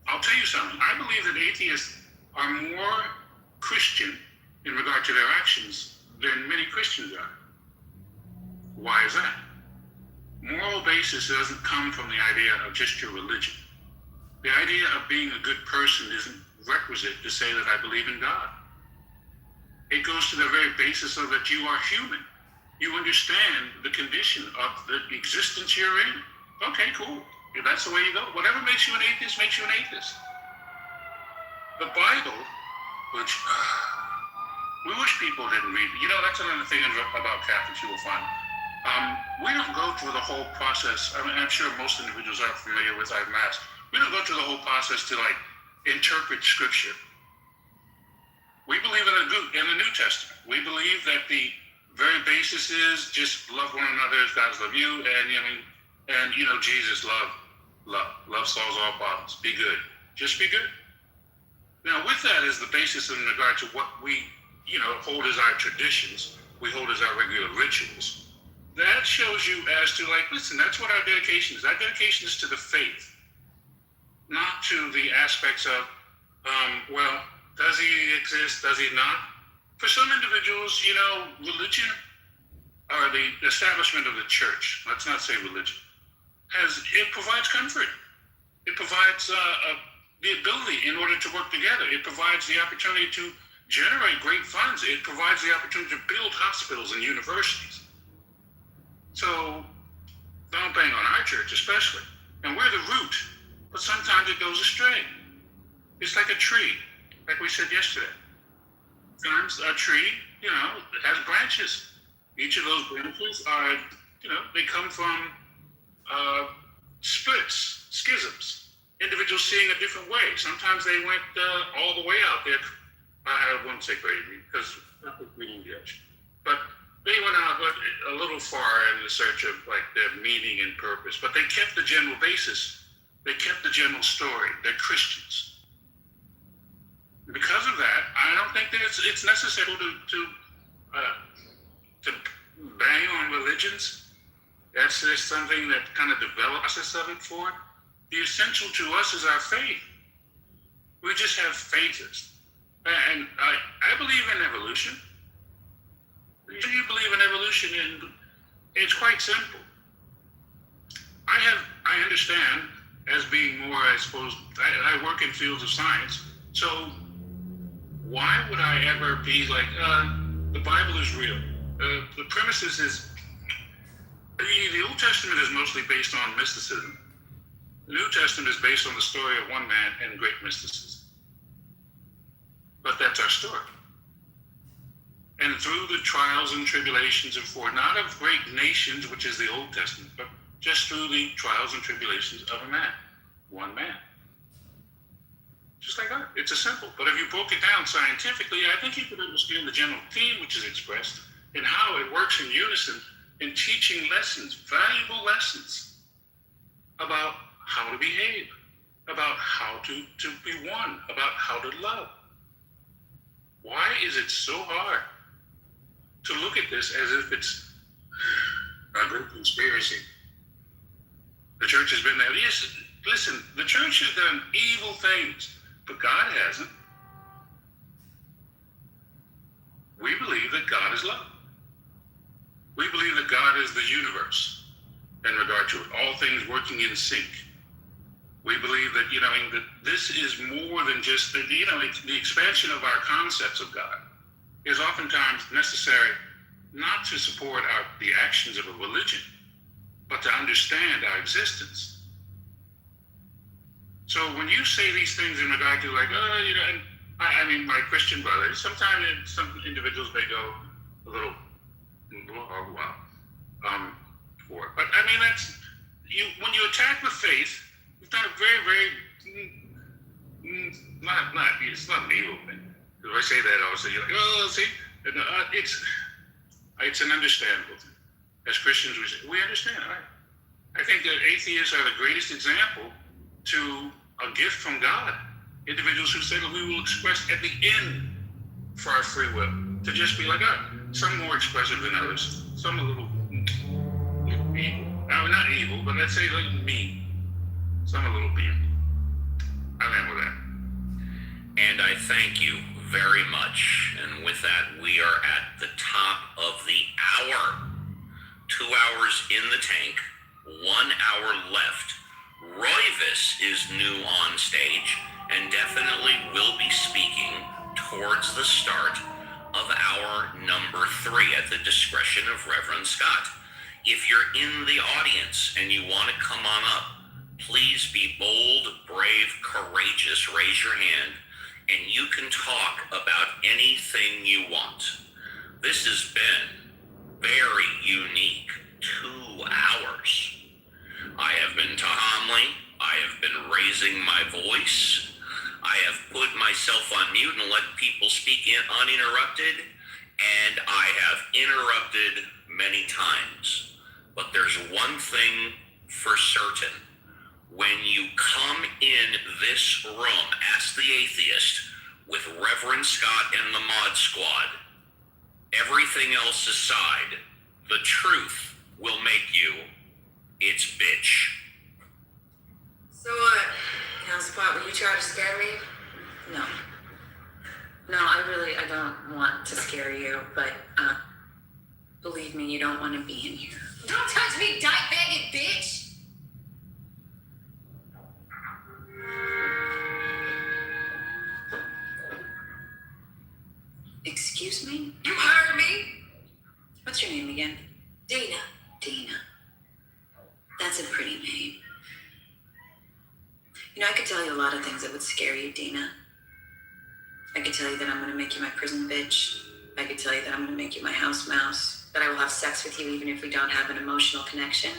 I'll tell you something. I believe that atheists are more Christian in regard to their actions than many Christians are. Why is that? Moral basis doesn't come from the idea of just your religion. The idea of being a good person isn't requisite to say that I believe in God. It goes to the very basis of that you are human. You understand the condition of the existence you're in. Okay, cool. If that's the way you go, whatever makes you an atheist makes you an atheist. The Bible, which we wish people didn't read. You know, that's another thing about Catholics you will find. We don't go through the whole process. I mean, I'm sure most individuals are familiar with our Mass. We don't go through the whole process to interpret Scripture. We believe in the New Testament. We believe that the very basis is just love one another as God loves you, and Jesus love solves all problems. Be good. Just be good. Now, with that as the basis in regard to what we hold as our traditions, we hold as our regular rituals, that shows you as to like, listen, that's what our dedication is. Our dedication is to the faith, not to the aspects of, well, does he exist? Does he not? For some individuals, religion or the establishment of the church, let's not say religion, it provides comfort. It provides the ability in order to work together. It provides the opportunity to generate great funds. It provides the opportunity to build hospitals and universities. So don't bang on our church especially. And we're the root, but sometimes it goes astray. It's like a tree, like we said yesterday. Sometimes a tree, has branches. Each of those branches are, they come from splits, schisms, individuals seeing a different way. Sometimes they went all the way out there. I wouldn't say crazy because that would be judged. But they went out a little far in the search of like their meaning and purpose. But they kept the general basis. They kept the general story. They're Christians. Because of that, I don't think that it's necessary to bang on religions. That's just something that kind of develops us something for it. The essential to us is our faith. We just have phases. And I believe in evolution. You believe in evolution, and it's quite simple. I understand as being more, I suppose, I work in fields of science, so why would I ever be like, the Bible is real? The premises is, the Old Testament is mostly based on mysticism. The New Testament is based on the story of one man and great mysticism. But that's our story. And through the trials and tribulations not of great nations, which is the Old Testament, but just through the trials and tribulations of a man, one man. Just like that. It's a simple. But if you broke it down scientifically, I think you could understand the general theme which is expressed and how it works in unison in teaching lessons, valuable lessons about how to behave, about how to be one, about how to love. Why is it so hard to look at this as if it's a great conspiracy? The church has been there. Yes, listen, the church has done evil things, but God hasn't. We believe that God is love. We believe that God is the universe in regard to it, all things working in sync. We believe that, that this is more than just, the expansion of our concepts of God is oftentimes necessary not to support the actions of a religion, but to understand our existence. So when you say these things in regard to like, my Christian brothers, sometimes some individuals may go a little wow, for it. But that's, when you attack the faith, it's not a very, very, it's not an evil thing. If I say that, I'll say, you're like, see, it's an understandable thing. As Christians, we understand, right? I think that atheists are the greatest example to a gift from God. Individuals who say that we will express at the end for our free will, to just be like, some more expressive than others, some a little evil. No, not evil, but let's say like mean. Some a little mean. I am with that. And I thank you very much. And with that, we are at the top of the hour. 2 hours in the tank, 1 hour left. Royvis is new on stage and definitely will be speaking towards the start of hour number 3 at the discretion of Reverend Scott. If you're in the audience and you want to come on up, please be bold, brave, courageous, raise your hand, and you can talk about anything you want. This has been very unique 2 hours. I have been Tahamli. I have been raising my voice. I have put myself on mute and let people speak uninterrupted, and I have interrupted many times. But there's one thing for certain. When you come in this room, Ask the Atheist, with Reverend Scott and the Mod Squad, everything else aside, the truth will make you its bitch. So what? Now, Spot, will you try to scare me? No. No, I don't want to scare you, but believe me, you don't want to be in here. Don't touch me, dyke-bagged bitch! Excuse me? You heard me? What's your name again? Dina. Dina. That's a pretty name. You know, I could tell you a lot of things that would scare you, Dina. I could tell you that I'm going to make you my prison bitch. I could tell you that I'm going to make you my house mouse. That I will have sex with you even if we don't have an emotional connection.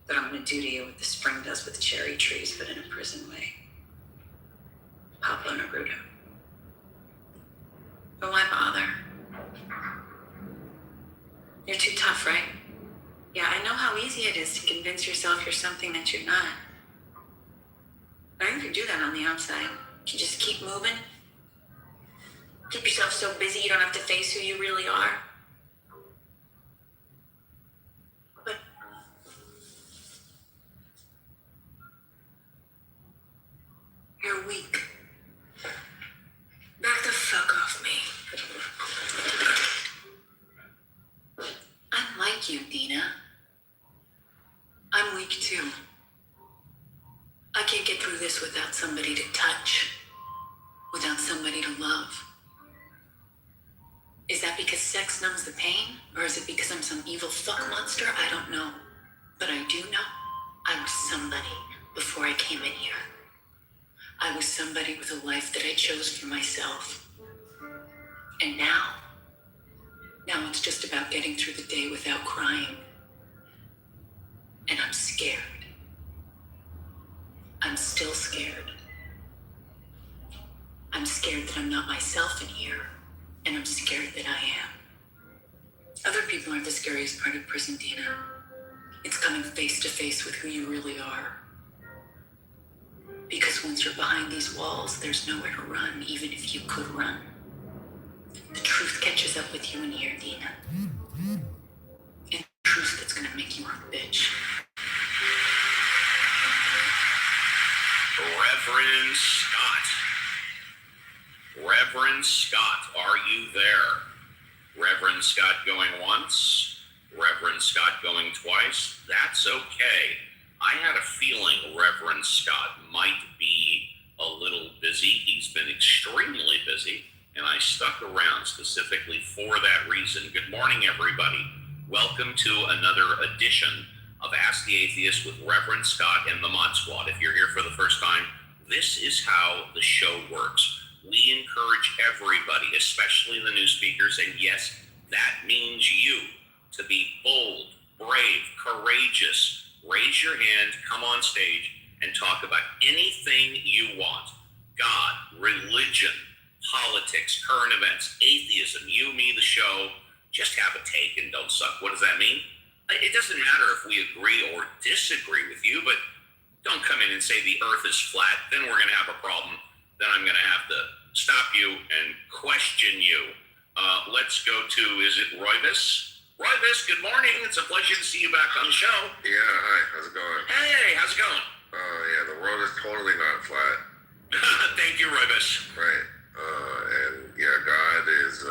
That I'm going to do to you what the spring does with cherry trees, but in a prison way. Pablo Neruda. But why bother? You're too tough, right? Yeah, I know how easy it is to convince yourself you're something that you're not. But I think you can do that on the outside. You just keep moving. Keep yourself so busy you don't have to face who you really are. But you're weak. Back the fuck off me. I'm like you, Dina. I'm weak too. I can't get through this without somebody to touch, without somebody to love. Is that because sex numbs the pain? Or is it because I'm some evil fuck monster? I don't know. But I do know I was somebody before I came in here. I was somebody with a life that I chose for myself. And now it's just about getting through the day without crying. And I'm scared. I'm still scared. I'm scared that I'm not myself in here. And I'm scared that I am. Other people aren't the scariest part of prison, Dina. It's coming face to face with who you really are. Because once you're behind these walls, there's nowhere to run, even if you could run. The truth catches up with you in here, Dina. And the truth that's gonna make you a bitch. Reverend Scott. Reverend Scott, are you there? Reverend Scott going once, Reverend Scott going twice. That's okay. I had a feeling Reverend Scott might be a little busy. He's been extremely busy, and I stuck around specifically for that reason. Good morning, everybody. Welcome to another edition of Ask the Atheist with Reverend Scott and the Mod Squad. If you're here for the first time, this is how the show works. We encourage everybody, especially the new speakers, and yes, that means you, to be bold, brave, courageous. Raise your hand, come on stage, and talk about anything you want. God, religion, politics, current events, atheism, you, me, the show. Just have a take and don't suck. What does that mean? It doesn't matter if we agree or disagree with you, but don't come in and say the earth is flat. Then we're going to have a problem. Then I'm going to have to stop you and question you. Let's go to, is it Royvis? Royvis, good morning. It's a pleasure to see you back on the show. Yeah, hi. How's it going? Hey, how's it going? Yeah, the world is totally not flat. Thank you, Royvis. Right. And yeah, God is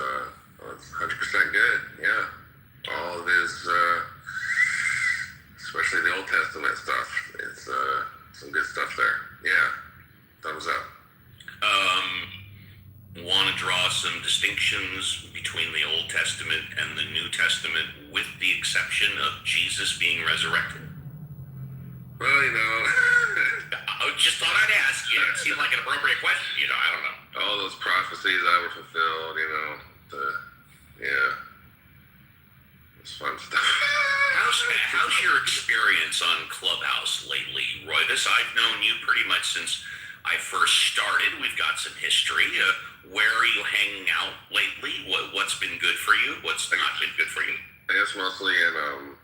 100% good. Yeah. All of his, especially the Old Testament stuff. It's some good stuff there. Yeah. Thumbs up. Want to draw some distinctions between the Old Testament and the New Testament, with the exception of Jesus being resurrected? Well, you know, I just thought I'd ask you. It seemed like an appropriate question. I don't know. all those prophecies that were fulfilled. Yeah, it's fun stuff. How's your experience on Clubhouse lately, Royvis? I've known you pretty much since I first started. We've got some history. Where are you hanging out lately? What's been good for you? What's not been good for you? I guess mostly in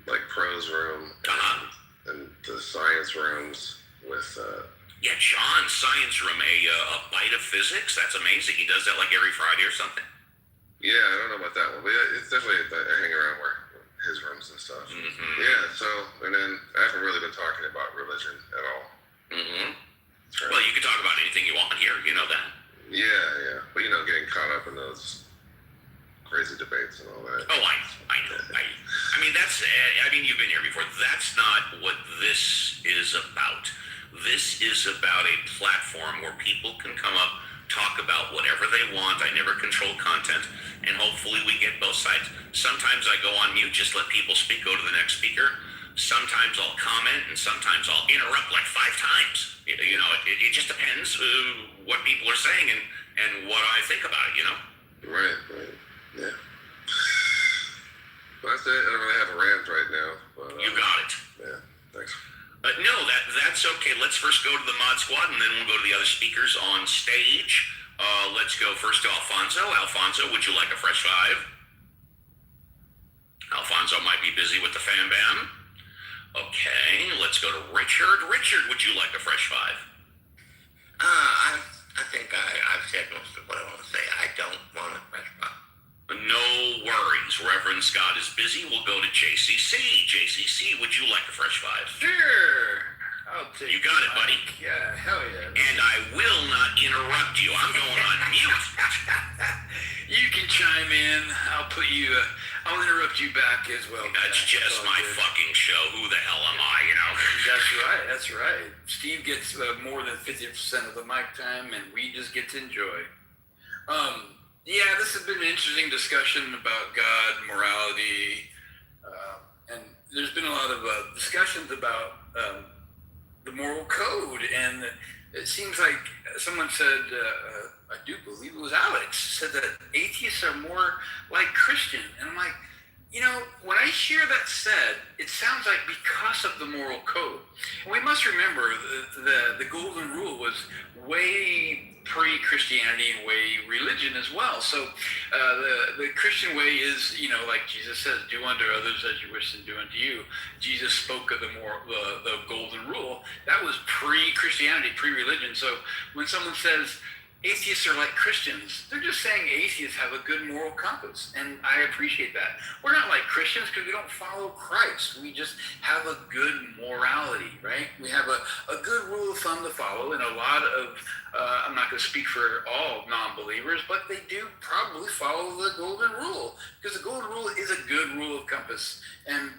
like Pro's room and the science rooms with. Yeah, John's science room, a bite of physics. That's amazing. He does that like every Friday or something. Yeah, I don't know about that one, but yeah, it's definitely I hang around where his room's that. Oh, I know. I mean, you've been here before. That's not what this is about. This is about a platform where people can come up, talk about whatever they want. I never control content, and hopefully we get both sides. Sometimes I go on mute, just let people speak, go to the next speaker. Sometimes I'll comment, and sometimes I'll interrupt like 5 times. It just depends what people are saying and what I think about it, Right. Yeah. Well, that's it. I don't really have a rant right now. But, You got it. Yeah, thanks. No, that's okay. Let's first go to the mod squad, and then we'll go to the other speakers on stage. Let's go first to Alfonso. Alfonso, would you like a fresh 5? Alfonso might be busy with the fam bam. Okay, let's go to Richard. Richard, would you like a fresh 5? I think I've said most of what I want to say. I don't want a fresh pop. No worries. Reverend Scott is busy. We'll go to JCC. JCC, would you like a fresh 5? Sure. I'll take You got it, buddy. Yeah, hell yeah. And I will not interrupt you. I'm going on mute. You can chime in. I'll interrupt you back as well. That's just my fucking show. Who the hell am I, That's right. Steve gets more than 50% of the mic time, and we just get to enjoy. Yeah, this has been an interesting discussion about God, morality, and there's been a lot of discussions about the moral code, and it seems like someone said, I do believe it was Alex, said that atheists are more like Christian, and I'm like, when I hear that said, it sounds like because of the moral code. And we must remember the golden rule was way pre-Christianity and way religion as well. So the Christian way is, like Jesus says, do unto others as you wish them to do unto you. Jesus spoke of the golden rule. That was pre-Christianity, pre-religion. So when someone says atheists are like Christians, they're just saying atheists have a good moral compass, and I appreciate that. We're not like Christians because we don't follow Christ. We just have a good morality, right? We have a good rule of thumb to follow, and a lot of, I'm not going to speak for all non-believers, but they do probably follow the golden rule, because the golden rule is a good rule of compass. And,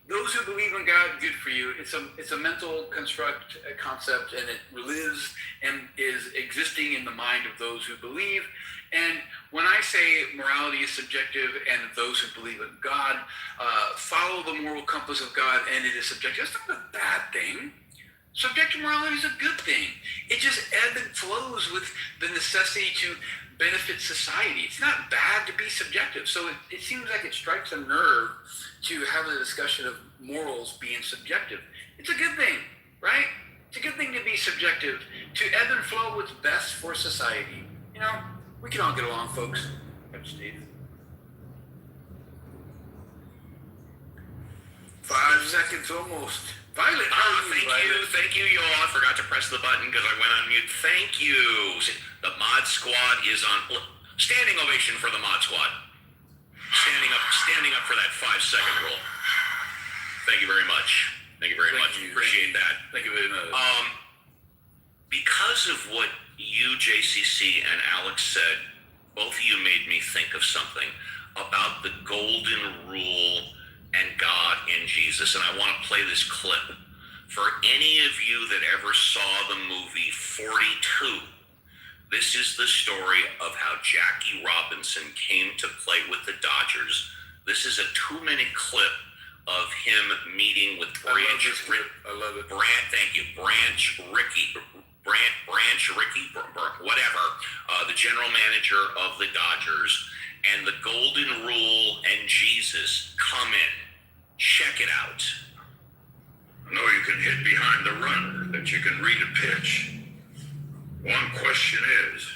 those who believe in God, good for you. It's a mental concept, and it lives and is existing in the mind of those who believe. And when I say morality is subjective, and those who believe in God follow the moral compass of God, and it is subjective, that's not a bad thing. Subjective morality is a good thing. It just ebbs and flows with the necessity to benefit society. It's not bad to be subjective. So it seems like it strikes a nerve to have a discussion of morals being subjective. It's a good thing, right? It's a good thing to be subjective, to ebb and flow what's best for society. We can all get along, folks. That's Steve. 5 seconds almost. Violet, thank you, y'all. I forgot to press the button because I went on mute. Thank you. The mod squad is on. Standing ovation for the mod squad. Standing up for that 5-second rule. Thank you very much. Appreciate that. Thank you very much. Because of what you, JCC, and Alex said, both of you made me think of something about the golden rule and God and Jesus, and I want to play this clip. For any of you that ever saw the movie 42, this is the story of how Jackie Robinson came to play with the Dodgers. This is a 2-minute clip of him meeting with Branch. I love it. Thank you. Branch Rickey, whatever, the general manager of the Dodgers, and the golden rule and Jesus come in. Check it out. I know you can hit behind the runner, that you can read a pitch. One question is,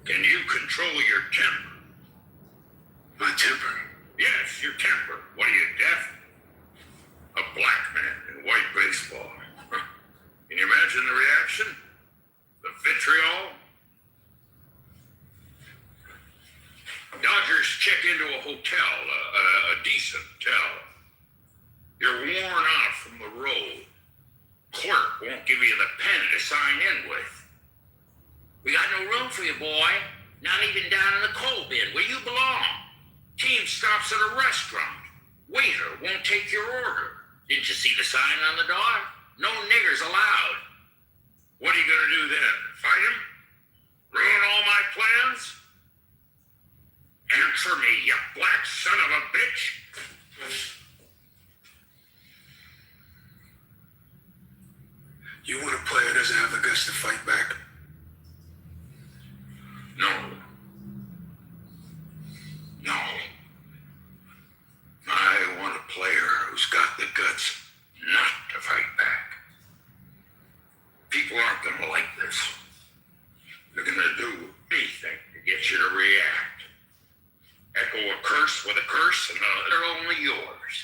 can you control your temper? My temper? Yes, your temper. What are you, deaf? A black man in white baseball. Can you imagine the reaction? The vitriol? Dodgers check into a hotel, a decent hotel. You're worn out from the road. Clerk won't give you the pen to sign in with. We got no room for you, boy. Not even down in the coal bin where you belong. stops at a restaurant. Waiter won't take your order. Didn't you see the sign on the door? No niggers allowed. What are you gonna do then? Fight him? Ruin all my plans? Answer me, you black son of a bitch! You want a player that doesn't have the guts to fight back? No. No. I want a player who's got the guts not to fight back. People aren't gonna like this. They're gonna do anything to get you to react. Echo a curse with a curse, and they're only yours.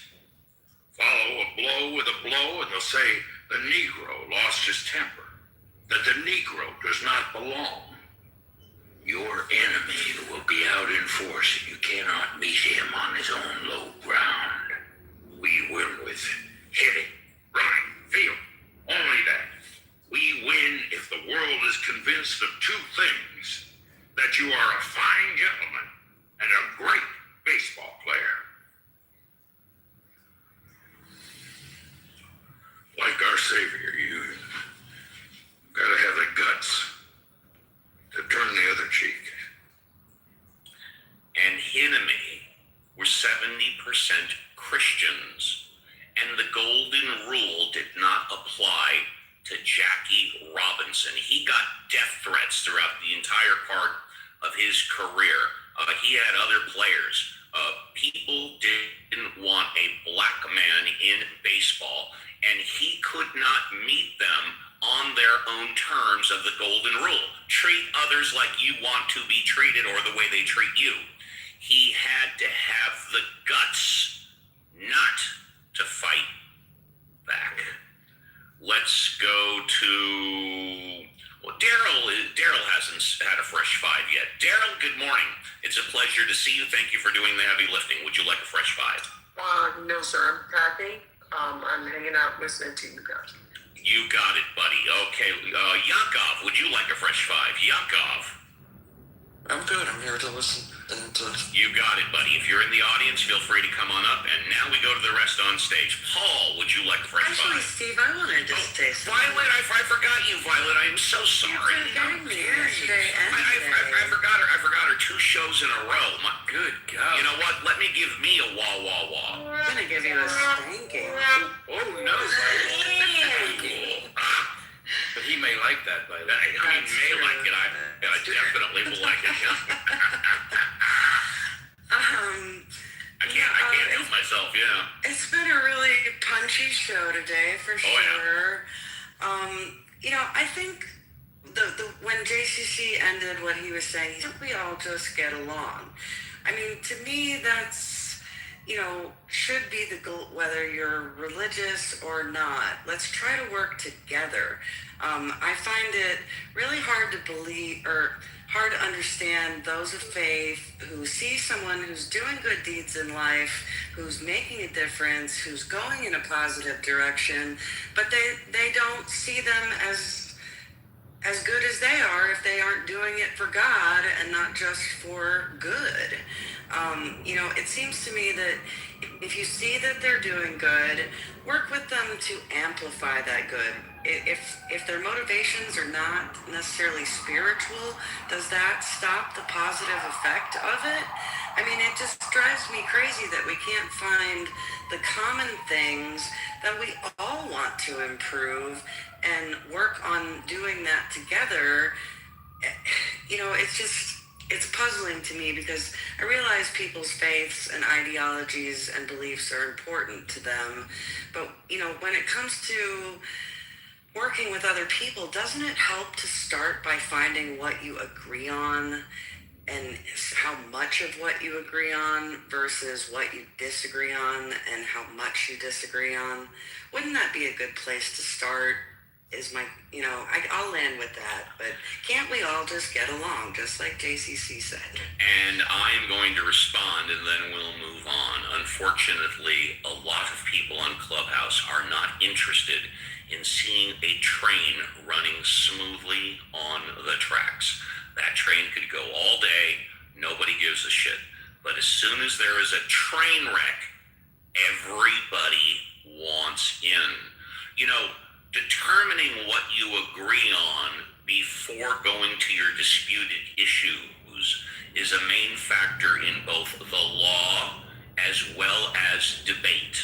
Follow a blow with a blow, and they'll say the Negro lost his temper, that the Negro does not belong. Your enemy will be out in force, and you cannot meet him on his own low ground. We win with hitting, running, field. Only that. We win if the world is convinced of two things: that you are a fine gentleman and a great baseball player. Like our Savior, you gotta have the guts to turn the other cheek. And Hineme were 70% Christians, and the golden rule did not apply to Jackie Robinson. He got death threats throughout the entire part of his career. He had other players. People didn't want a black man in baseball, and he could not meet them on their own terms of the golden rule. Treat others like you want to be treated or the way they treat you. He had to have the guts not to fight back. Let's go to... Well, Daryl hasn't had a fresh five yet. Daryl, good morning. It's a pleasure to see you. Thank you for doing the heavy lifting. Would you like a fresh five? No, sir. I'm packing. I'm hanging out listening to you guys. You got it, buddy. Okay, Yakov, would you like a fresh five? Yakov. I'm good. I'm here to listen. You got it, buddy. If you're in the audience, feel free to come on up. And now we go to the rest on stage. Paul, would you like a fresh Actually, five? Steve, I wanted to say something. Violet, I forgot you, Violet. I am so sorry. You forgot me yesterday and I forgot her. I forgot her 2 shows in a row. My, Good God. you know what? Let me give me a wah wah wah. I'm gonna give you a spanking. Oh no! But he may like that, by the way. I may like it. I definitely will like it. I can't help myself. Yeah. It's been a really punchy show today, for sure. I think the when JCC ended what he was saying, he said we all just get along. I mean, to me, that's, should be the goal, whether you're religious or not. Let's try to work together. I find it really hard to believe, or hard to understand those of faith who see someone who's doing good deeds in life, who's making a difference, who's going in a positive direction, but they don't see them as good as they are if they aren't doing it for God and not just for good. It seems to me that if you see that they're doing good, work with them to amplify that good. If their motivations are not necessarily spiritual, does that stop the positive effect of it? I mean, it just drives me crazy that we can't find the common things that we all want to improve and work on doing that together. It's puzzling to me because I realize people's faiths and ideologies and beliefs are important to them. But, when it comes to working with other people, doesn't it help to start by finding what you agree on and how much of what you agree on versus what you disagree on and how much you disagree on? Wouldn't that be a good place to start? I'll end with that, but can't we all just get along, just like JCC said? And I'm going to respond, and then we'll move on. Unfortunately, a lot of people on Clubhouse are not interested in seeing a train running smoothly on the tracks. That train could go all day. Nobody gives a shit. But as soon as there is a train wreck, everybody wants in. You know, determining what you agree on before going to your disputed issues is a main factor in both the law as well as debate.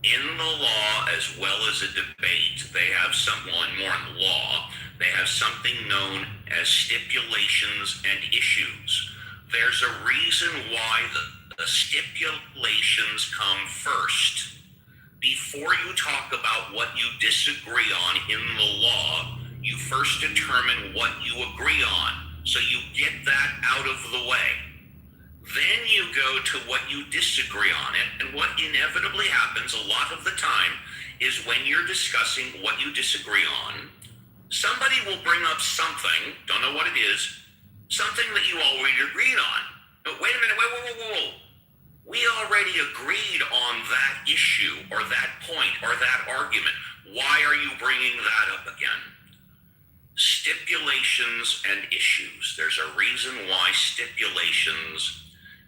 In the law as well as a debate, they have more in the law, they have something known as stipulations and issues. There's a reason why the stipulations come first. Before you talk about what you disagree on in the law, you first determine what you agree on. So you get that out of the way. Then you go to what you disagree on it. And what inevitably happens a lot of the time is when you're discussing what you disagree on, somebody will bring up something, don't know what it is, something that you already agreed on. But wait a minute, whoa. We already agreed on that issue or that point or that argument. Why are you bringing that up again? Stipulations and issues. There's a reason why stipulations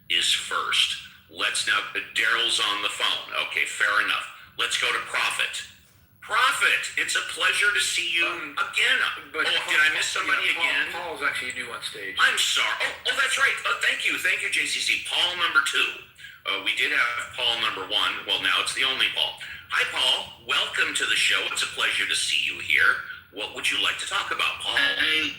is first. Let's now, Daryl's on the phone. Okay, fair enough. Let's go to Prophet. Prophet, it's a pleasure to see you again. But did I miss somebody again? Paul's actually new on stage. I'm sorry. Oh, that's right. Thank you, JCC. Paul number 2. We did have Paul number 1. Well, now it's the only Paul. Hi, Paul. Welcome to the show. It's a pleasure to see you here. What would you like to talk about, Paul? Hey.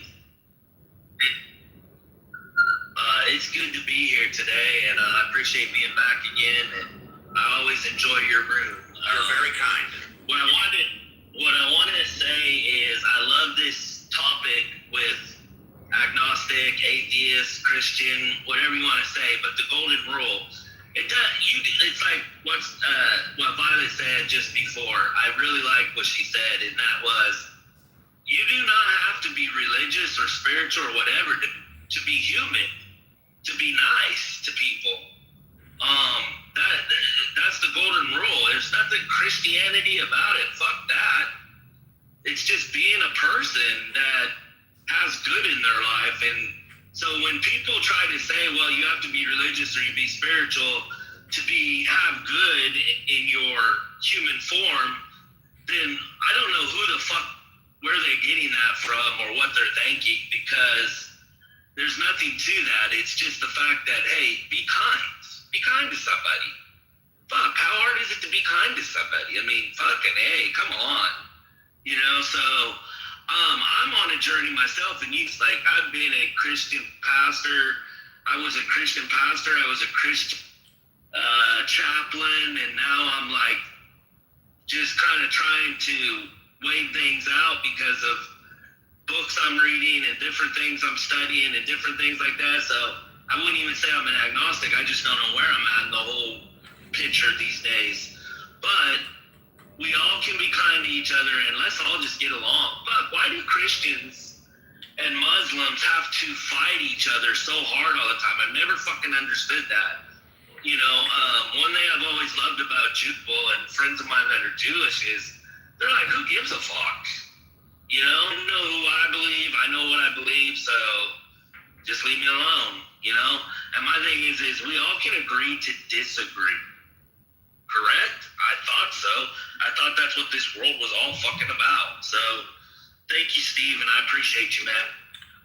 It's good to be here today, and I appreciate being back again. And I always enjoy your room. You're very kind. What I wanted to say is I love this topic with agnostic, atheist, Christian, whatever you want to say. But the golden rule, it's like what Violet said just before. I really like what she said, and that was, you do not have to be religious or spiritual or whatever to be human, to be nice to people. That's the golden rule. There's nothing Christianity about it. Fuck that. It's just being a person that has good in their life. And so when people try to say, well, you have to be religious or you be spiritual to have good in your human form, then I don't know where they're getting that from or what they're thinking, because there's nothing to that. It's just the fact that, hey, be kind. Be kind to somebody. Fuck, how hard is it to be kind to somebody? I mean, fucking hey, come on. You know, so I'm on a journey myself, and I've been a Christian pastor. I was a Christian pastor. I was a Christian chaplain, and now I'm just kind of trying to weigh things out because of books I'm reading and different things I'm studying and different things like that. So I wouldn't even say I'm an agnostic. I just don't know where I'm at in the whole picture these days. But we all can be kind to each other, and let's all just get along. Fuck, why do Christians and Muslims have to fight each other so hard all the time? I've never fucking understood that. You know, one thing I've always loved about Jew people and friends of mine that are Jewish is they're like, who gives a fuck? You know who I believe. I know what I believe, so just leave me alone, you know? And my thing is we all can agree to disagree. Correct? I thought so. I thought that's what this world was all fucking about. So thank you, Steve, and I appreciate you, man.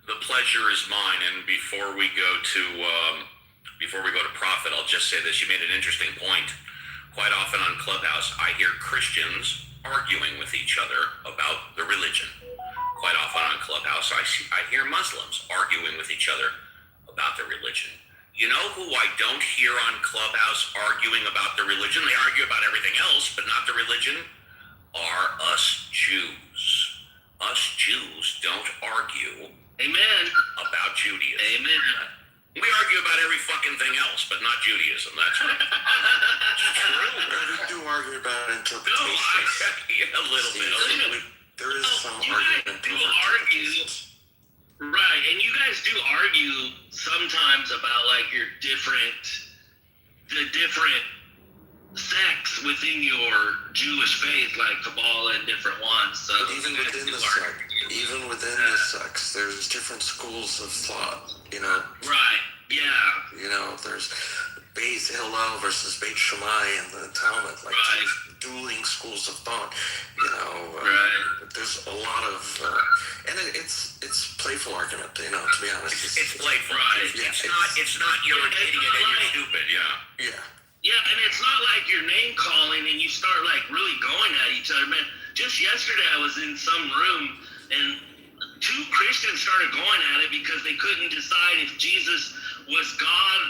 The pleasure is mine. And before we go to Prophet, I'll just say this. You made an interesting point. Quite often on Clubhouse, I hear Christians arguing with each other about the religion. Quite often on Clubhouse, I hear Muslims arguing with each other about the religion. You know who I don't hear on Clubhouse arguing about the religion? They argue about everything else, but not the religion. Are us Jews. Us Jews don't argue. Amen. About Judaism. Amen. We argue about every fucking thing else, but not Judaism. That's right. It's true. We do argue about interpretations. A little bit. There is some you argument. Guys do argue, right? And you guys do argue sometimes about the different sects within your Jewish faith, like Kabbalah and different ones. So But even within the sects, there's different schools of thought. You know. Right. Yeah. You know, there's Beis Hillel versus Beit Shammai and the Talmud, like two dueling schools of thought. You know, there's a lot of, and it's playful argument. You know, to be honest, it's playful. It's not you're an idiot and you're stupid. Yeah. Yeah, and it's not like you're name calling and you start like really going at each other, man. Just yesterday I was in some room and two Christians started going at it because they couldn't decide if Jesus was God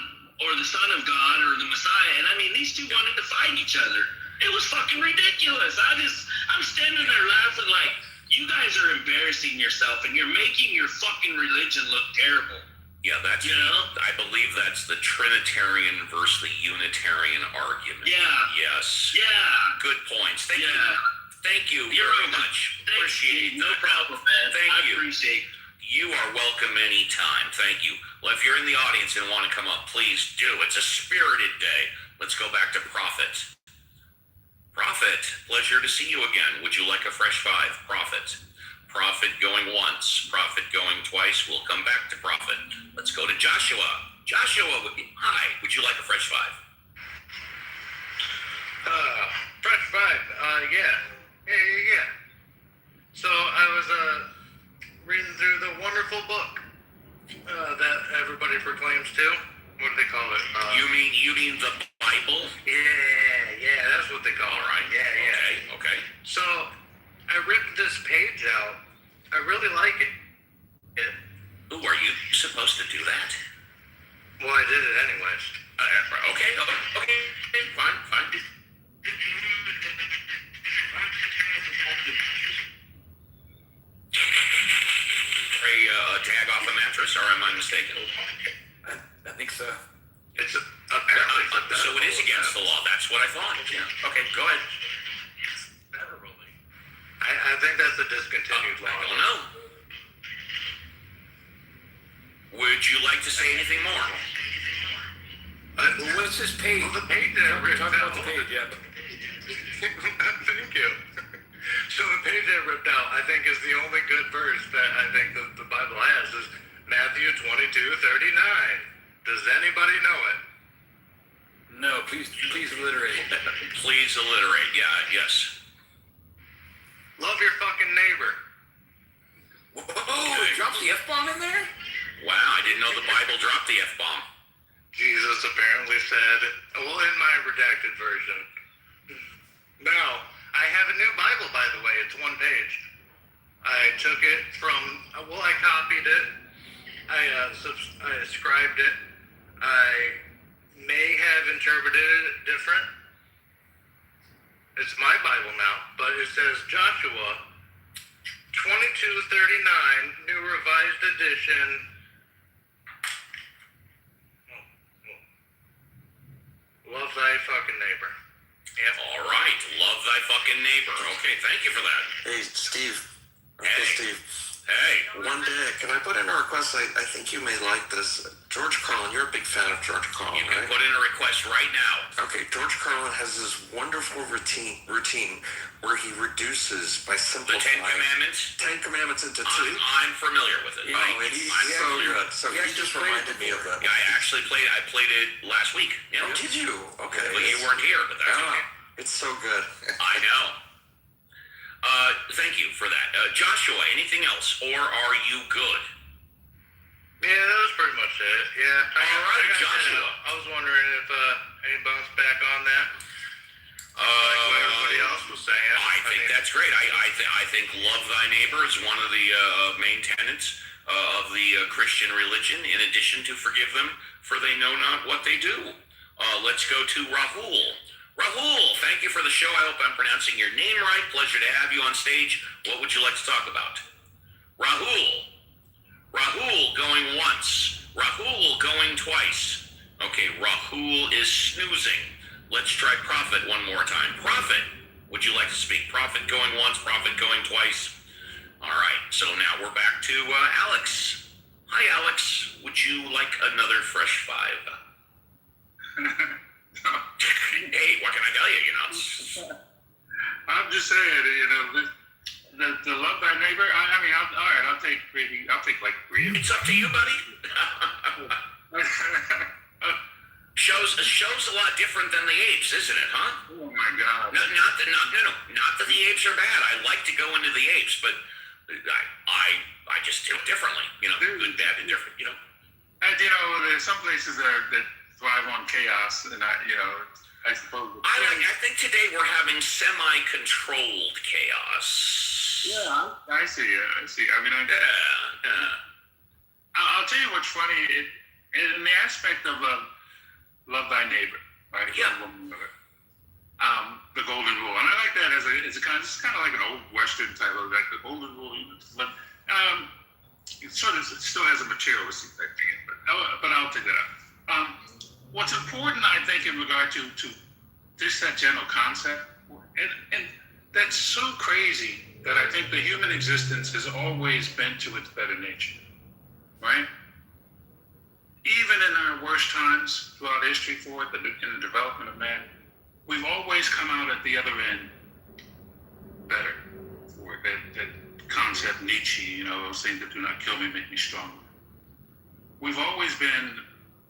or the Son of God or the Messiah. And I mean, these two wanted to fight each other. It was fucking ridiculous. I'm standing there laughing like, you guys are embarrassing yourself and you're making your fucking religion look terrible. Yeah, that's, I believe that's the Trinitarian versus the Unitarian argument. Yeah. Yes. Yeah. Good points. Thank you. Thank you very much. Appreciate it. No problem, man. Thank you. I appreciate it. You are welcome anytime. Thank you. Well, if you're in the audience and want to come up, please do. It's a spirited day. Let's go back to Prophet. Prophet, pleasure to see you again. Would you like a fresh five? Prophet. Prophet going once. Prophet going twice. We'll come back to Prophet. Let's go to Joshua. Joshua, hi. Would you like a fresh five? Fresh five. Yeah. So I was reading through the wonderful book that everybody proclaims too. What do they call it? You mean the Bible? Yeah, that's what they call it. All right. Yeah. Okay. So I ripped this page out. I really like it. Ooh, are you supposed to do that? Well, I did it anyways. Okay. Fine. A tag off a mattress, or am I mistaken? I think so. It's apparently so it is against the law. That's what I thought. Yeah. Okay, go ahead. I think that's a discontinued law. I don't know. Would you like to say anything more? What's this page? Well, the page that I ripped Talk out. about the page, yeah. Thank you. So the page I ripped out, I think, is the only good verse that I think the Bible has is Matthew 22:39. Does anybody know it? No, please alliterate. Please alliterate. Yeah. Yes. Love your fucking neighbor. Whoa! It drops the F-bomb in there? Wow, I didn't know the Bible dropped the F-bomb. Jesus apparently said, well, in my redacted version. Now, I have a new Bible, by the way. It's one page. I took it from, I copied it. I scribed it. I may have interpreted it different. It's my Bible now, but it says Joshua 22:39, New Revised Edition. Love thy fucking neighbor. Yeah. All right. Love thy fucking neighbor. Okay, thank you for that. Hey, Steve. Hey. One day, can I put in a request? I think you may like this. George Carlin, you're a big fan of George Carlin, You can right? put in a request right now. Okay, George Carlin has this wonderful routine where he reduces by simplifying The Ten Commandments? into two. I'm familiar with it. It's so good. So he just reminded me of that. Yeah, I played it last week. Yeah. Oh, did you? Okay. Well, you weren't here, but that's okay. It's so good. I know. Thank you for that. Joshua, anything else? Or are you good? Yeah, that was pretty much it. Yeah. All right, Joshua. I was wondering if any bounce back on that. Like what everybody else was saying. I think that's great. I think love thy neighbor is one of the main tenets of the Christian religion, in addition to forgive them, for they know not what they do. Let's go to Rahul. Rahul, thank you for the show. I hope I'm pronouncing your name right. Pleasure to have you on stage. What would you like to talk about? Rahul. Rahul going once. Rahul going twice. Okay, Rahul is snoozing. Let's try Prophet one more time. Prophet, would you like to speak? Prophet going once, Prophet going twice. All right, so now we're back to Alex. Hi, Alex. Would you like another fresh five? Hey, what can I tell you? I'm just saying, the love thy neighbor. All right, I'll take like 3. It's up to you, buddy. Show's a lot different than the apes, isn't it, huh? Oh my God! Not that the apes are bad. I like to go into the apes, but I just do it differently. You know, good, bad, and different. You know. And there's some places that thrive on chaos, and I suppose. I think today we're having semi-controlled chaos. Yeah, I see it. I mean, I'll tell you what's funny. In the aspect of love thy neighbor, right? Yeah. The golden rule, and I like that as a kind of, it's kind of like an old Western title, like the golden rule. But it still has a materialistic type thing, but I'll take that out. What's important, I think, in regard to just that general concept, and that's so crazy that I think the human existence has always bent to its better nature, right? Even in our worst times throughout history for it, in the development of man, we've always come out at the other end better for it. That concept, Nietzsche, those things that do not kill me make me stronger. We've always been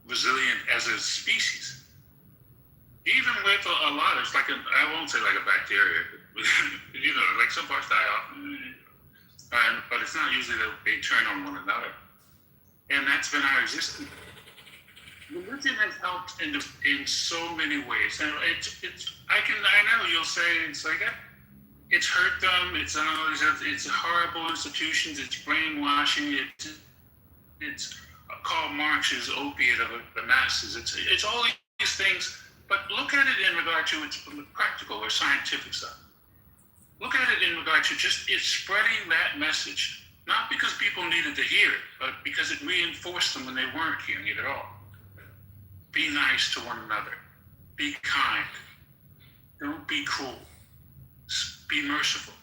resilient as a species. Even with a lot, it's like I won't say like a bacteria, but, like some parts die off, but it's not usually that they turn on one another. And that's been our existence. Religion has helped in so many ways. And I know you'll say it's like it's hurt them. It's horrible institutions. It's brainwashing. It's Karl Marx's opiate of the masses. It's all these things. But look at it in regard to its practical or scientific side. Look at it in regard to just it's spreading that message. Not because people needed to hear it, but because it reinforced them when they weren't hearing it at all. Be nice to one another. Be kind. Don't be cruel. Be merciful.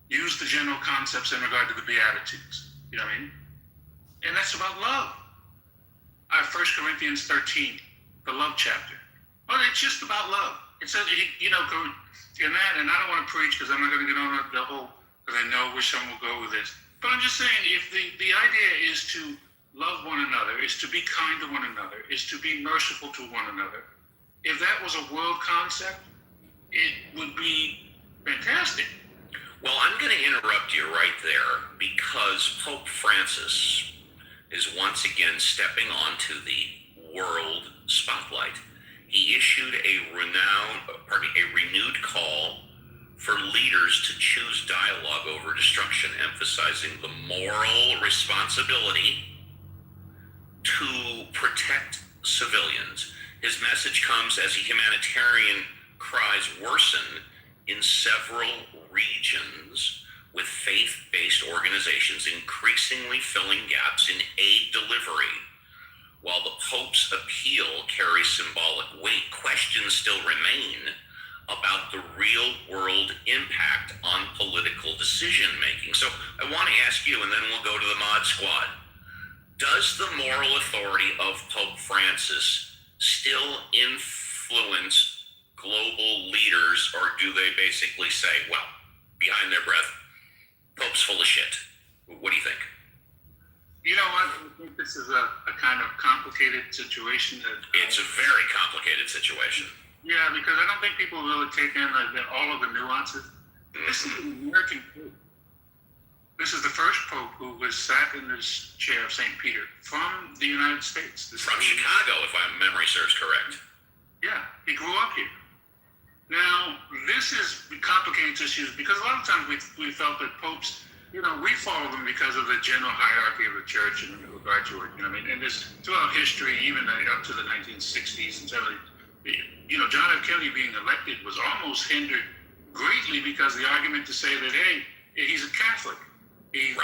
Use the general concepts in regard to the Beatitudes. You know what I mean? And that's about love. 1 Corinthians 13, the love chapter. Well, it's just about love. It says, in that, and I don't want to preach because I'm not going to get on the whole, because I know where some will go with this. But I'm just saying, if the idea is to love one another, is to be kind to one another, is to be merciful to one another, if that was a world concept, it would be fantastic. Well, I'm going to interrupt you right there because Pope Francis is once again stepping onto the world spotlight. He issued a renewed call for leaders to choose dialogue over destruction, emphasizing the moral responsibility to protect civilians. His message comes as humanitarian cries worsen in several regions, with faith-based organizations increasingly filling gaps in aid delivery. While the Pope's appeal carries symbolic weight, questions still remain about the real-world impact on political decision-making. So I want to ask you, and then we'll go to the Mod Squad. Does the moral authority of Pope Francis still influence global leaders, or do they basically say, well, behind their breath, Pope's full of shit? What do you think? You know what? I think this is a kind of complicated situation. It's a very complicated situation. Yeah, because I don't think people really take in all of the nuances. This is an American Pope. This is the first Pope who was sat in this chair of St. Peter from the United States. From Chicago, if my memory serves correct. Yeah, he grew up here. Now, this is complicates issues because a lot of times we felt that popes, we follow them because of the general hierarchy of the church in regard to it. And this throughout history, even up to the 1960s and 70s, John F. Kennedy being elected was almost hindered greatly because the argument to say that, hey, he's a Catholic. He's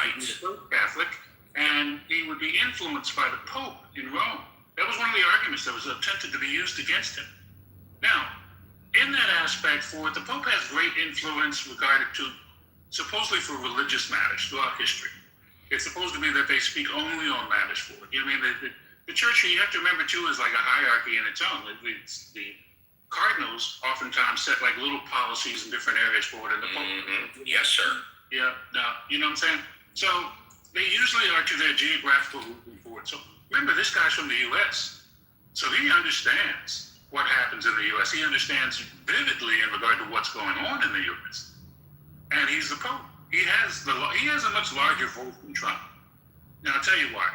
a Catholic, and he would be influenced by the Pope in Rome. That was one of the arguments that was attempted to be used against him. Now, in that aspect, the Pope has great influence regarded to, supposedly for religious matters throughout history. It's supposed to be that they speak only on matters for it. The church, you have to remember too, is like a hierarchy in its own. The cardinals oftentimes set like little policies in different areas for it, and the Pope. Mm-hmm. Yes, sir. Yeah, now, you know what I'm saying? So they usually are to their geographical region for it. So Remember, this guy's from the U.S., so he understands what happens in the U.S. He understands vividly in regard to what's going on in the U.S. And he's the Pope. He has a much larger voice than Trump. Now, I'll tell you why.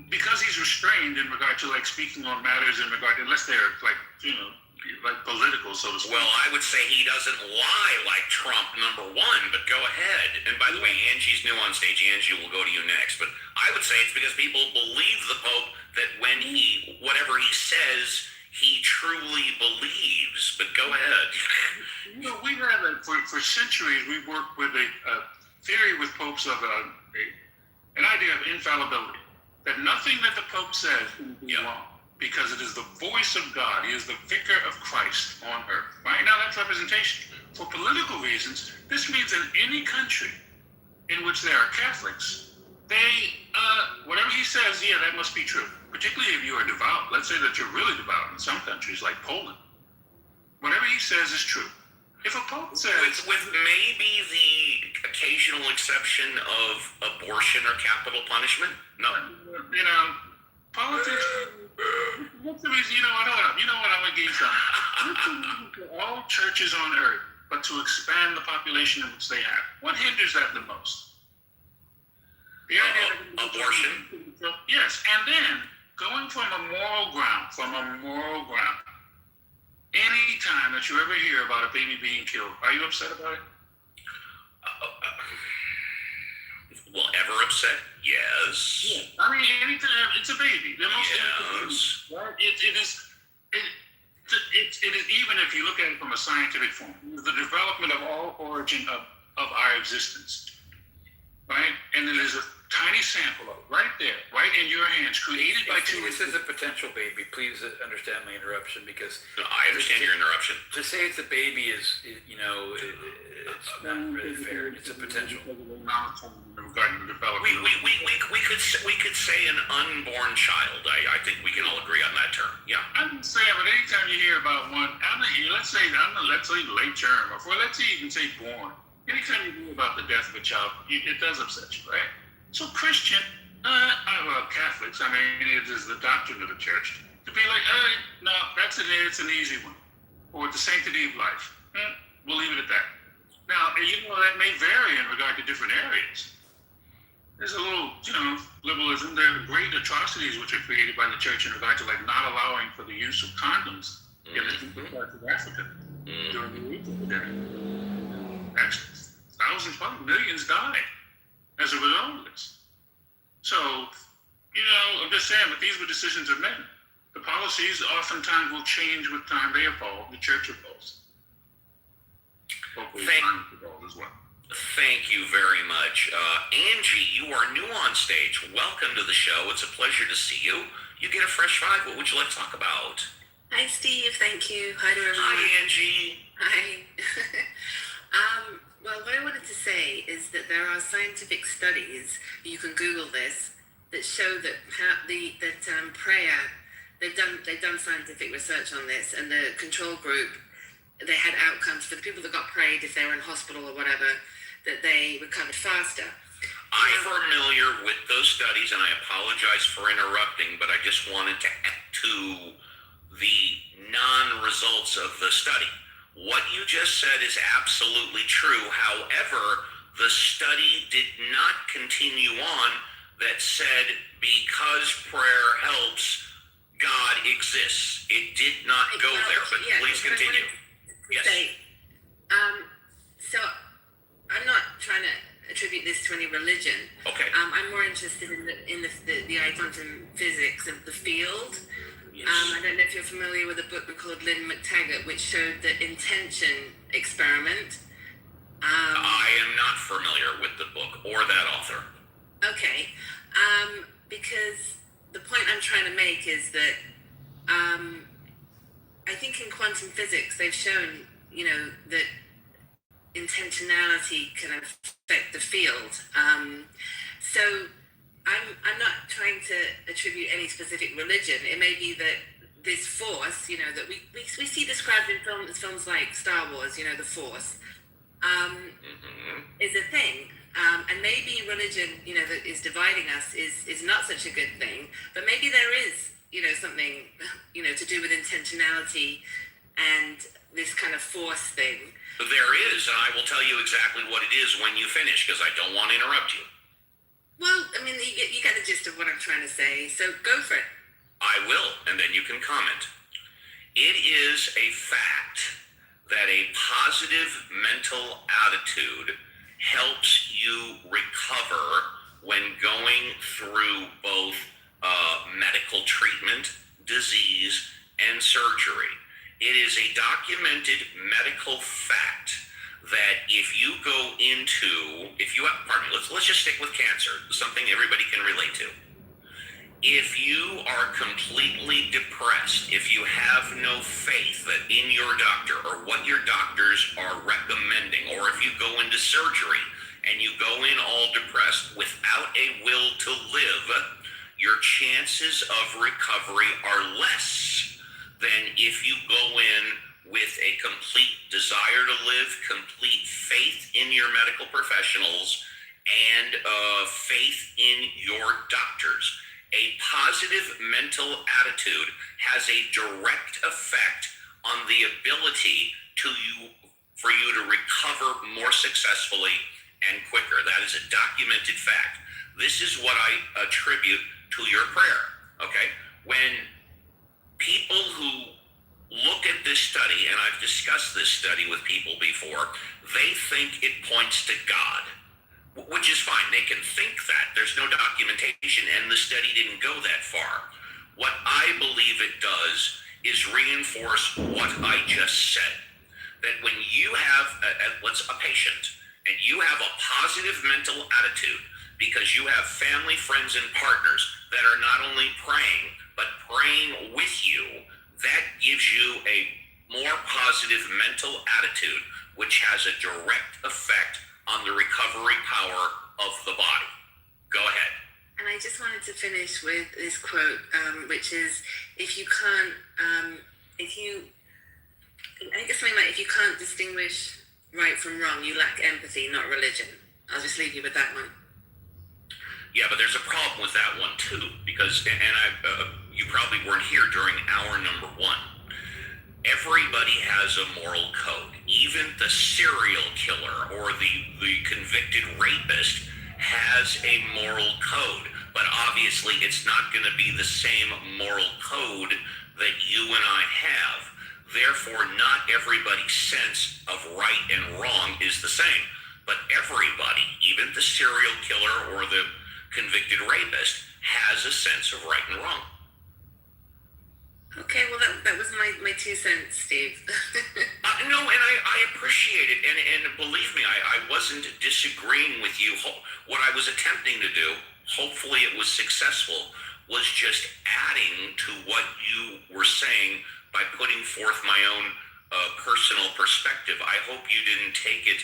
Because he's restrained in regard to like speaking on matters in regard, unless they're like, like political, so to speak. Well, I would say he doesn't lie like Trump, number one, but go ahead. And by the way, Angie's new on stage. Angie will go to you next. But I would say it's because people believe the Pope that when whatever he says, he truly believes. But go ahead. We have, for centuries, we've worked with a theory with popes of an idea of infallibility. That nothing that the Pope says can be wrong, because it is the voice of God. He is the vicar of Christ on earth. Right now, that's representation. For political reasons, this means in any country in which there are Catholics, whatever he says, that must be true. Particularly if you are devout. Let's say that you're really devout in some countries, like Poland. Whatever he says is true. If a Pope says... With maybe the occasional exception of abortion or capital punishment? No. Politics... What's the reason? You know what, I'm going to give you something. All churches on earth, but to expand the population in which they have. What hinders that the most? The idea that abortion? Yes, and then going from a moral ground, any time that you ever hear about a baby being killed, are you upset about it? Well, ever upset? Yes. Yeah. I mean, anytime it's a baby. The most right? It is even if you look at it from a scientific form, the development of all origin of our existence, right? And it is a tiny sample of it, right there, right in your hands, created by two. This is a potential baby. Please understand my interruption, because I understand your interruption. To say it's a baby is, it's not really fair. It's a potential. Regarding the development, we could say an unborn child. I think we can all agree on that term. Yeah. I'm saying, but anytime you hear about one, let's say late term, or let's say you can say born. Anytime you hear about the death of a child, it does upset you, right? So Christian, Catholics, I mean, it is the doctrine of the church to be like, no, it's an easy one. Or the sanctity of life. We'll leave it at that. Now, that may vary in regard to different areas. There's a little, liberalism. There are great atrocities which are created by the church in regard to not allowing for the use of condoms in the different parts of Africa during the AIDS epidemic. Actually, thousands, probably millions died as a result of this. So, I'm just saying that these were decisions of men. The policies oftentimes will change with time. They evolve. The church evolves. Hopefully, time evolves as well. Thank you very much. Angie, you are new on stage. Welcome to the show. It's a pleasure to see you. You get a fresh five. What would you like to talk about? Hi, Steve. Thank you. Hi to everyone. Hi, Angie. Hi. Well, what I wanted to say is that there are scientific studies, you can Google this, that show that prayer, they've done scientific research on this, and the control group, they had outcomes for the people that got prayed if they were in hospital or whatever, that they recovered faster. I'm familiar with those studies, and I apologize for interrupting, but I just wanted to add to the non-results of the study. What you just said is absolutely true. However, the study did not continue on that said because prayer helps, God exists. It did not go there, but please continue. Yes. So I'm not trying to attribute this to any religion. Okay. I'm more interested in the quantum physics of the field. Yes. I don't know if you're familiar with a book called Lynn McTaggart, which showed the intention experiment. I am not familiar with the book or that author. Okay. Because the point I'm trying to make is that I think in quantum physics they've shown, that intentionality can affect the field. So I'm not trying to attribute any specific religion. It may be that this force, that we see described in films like Star Wars, the Force. is a thing. And maybe religion, that is dividing us is not such a good thing, but maybe there is, something, to do with intentionality and this kind of force thing. There is, and I will tell you exactly what it is when you finish, because I don't want to interrupt you. Well, I mean, you get the gist of what I'm trying to say, so go for it. I will, and then you can comment. It is a fact that a positive mental attitude helps you recover when going through both medical treatment, disease, and surgery. It is a documented medical fact that if you go into, let's just stick with cancer, something everybody can relate to. If you are completely depressed, if you have no faith that in your doctor or what your doctors are recommending, or if you go into surgery and you go in all depressed without a will to live, your chances of recovery are less than if you go in with a complete desire to live, complete faith in your medical professionals, and faith in your doctors. A positive mental attitude has a direct effect on the ability for you to recover more successfully and quicker. That is a documented fact. This is what I attribute to your prayer, okay? When people who look at this study, and I've discussed this study with people before, they think it points to God, which is fine. They can think that. There's no documentation, and the study didn't go that far. What I believe it does is reinforce what I just said. That when you have a patient, and you have a positive mental attitude, because you have family, friends, and partners that are not only praying, but praying with you, that gives you a more positive mental attitude, which has a direct effect on the recovery power of the body. Go ahead. And I just wanted to finish with this quote, which is, if you can't distinguish right from wrong, you lack empathy, not religion. I'll just leave you with that one. Yeah, but there's a problem with that one too, because, you probably weren't here during hour number 1. Everybody has a moral code. Even the serial killer or the convicted rapist has a moral code, but obviously it's not going to be the same moral code that you and I have. Therefore, not everybody's sense of right and wrong is the same, but everybody, even the serial killer or the convicted rapist, has a sense of right and wrong. Okay, well, that was my 2 cents, Steve. No, and I appreciate it, and believe me, I wasn't disagreeing with you. What I was attempting to do, hopefully it was successful, was just adding to what you were saying by putting forth my own personal perspective. I hope you didn't take it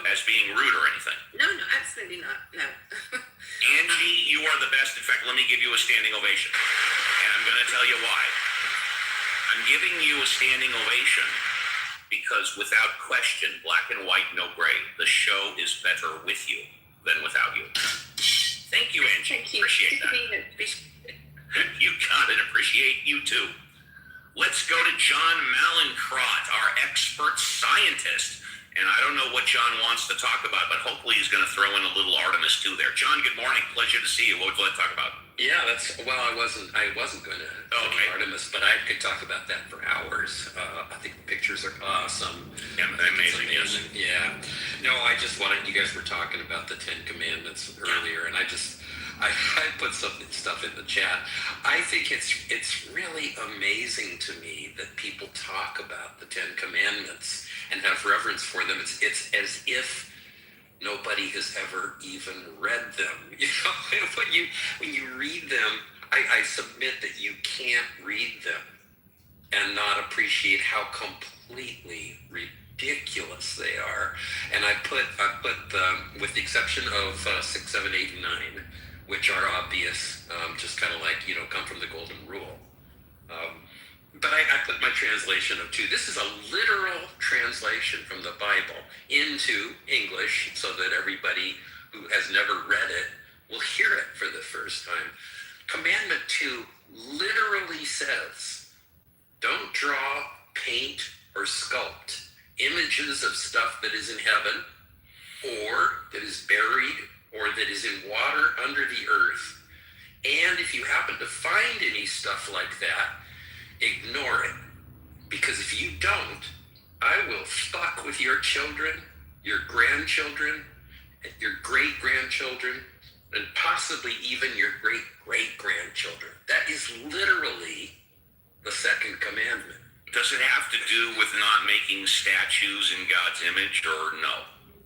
as being rude or anything. No, absolutely not, no. Angie, you are the best. In fact, let me give you a standing ovation, and I'm going to tell you why. I'm giving you a standing ovation because without question, black and white, no gray, the show is better with you than without you. Thank you, Angie. Thank you. Appreciate that. You got it. Appreciate you too. Let's go to John Malincrot, our expert scientist. And I don't know what John wants to talk about, but hopefully he's going to throw in a little Artemis too there. John, good morning. Pleasure to see you. What would you like to talk about? Yeah, I wasn't going to Artemis, but I could talk about that for hours. I think the pictures are awesome. Yeah, amazing. Yes. Yeah. No, I just wanted, you guys were talking about the 10 Commandments earlier, and I put stuff in the chat. I think it's really amazing to me that people talk about the 10 Commandments and have reverence for them. It's as if nobody has ever even read them. You know, when you read them, I submit that you can't read them and not appreciate how completely ridiculous they are. And I put with the exception of 6, 7, 8, and 9, which are obvious, just kind of like, come from the golden rule. but I put my translation of two. This is a literal translation from the Bible into English so that everybody who has never read it will hear it for the first time. Commandment 2 literally says, don't draw, paint, or sculpt images of stuff that is in heaven or that is buried or that is in water under the earth. And if you happen to find any stuff like that, ignore it. Because if you don't, I will fuck with your children, your grandchildren, your great-grandchildren, and possibly even your great-great-grandchildren. That is literally the second commandment. Does it have to do with not making statues in God's image, or no?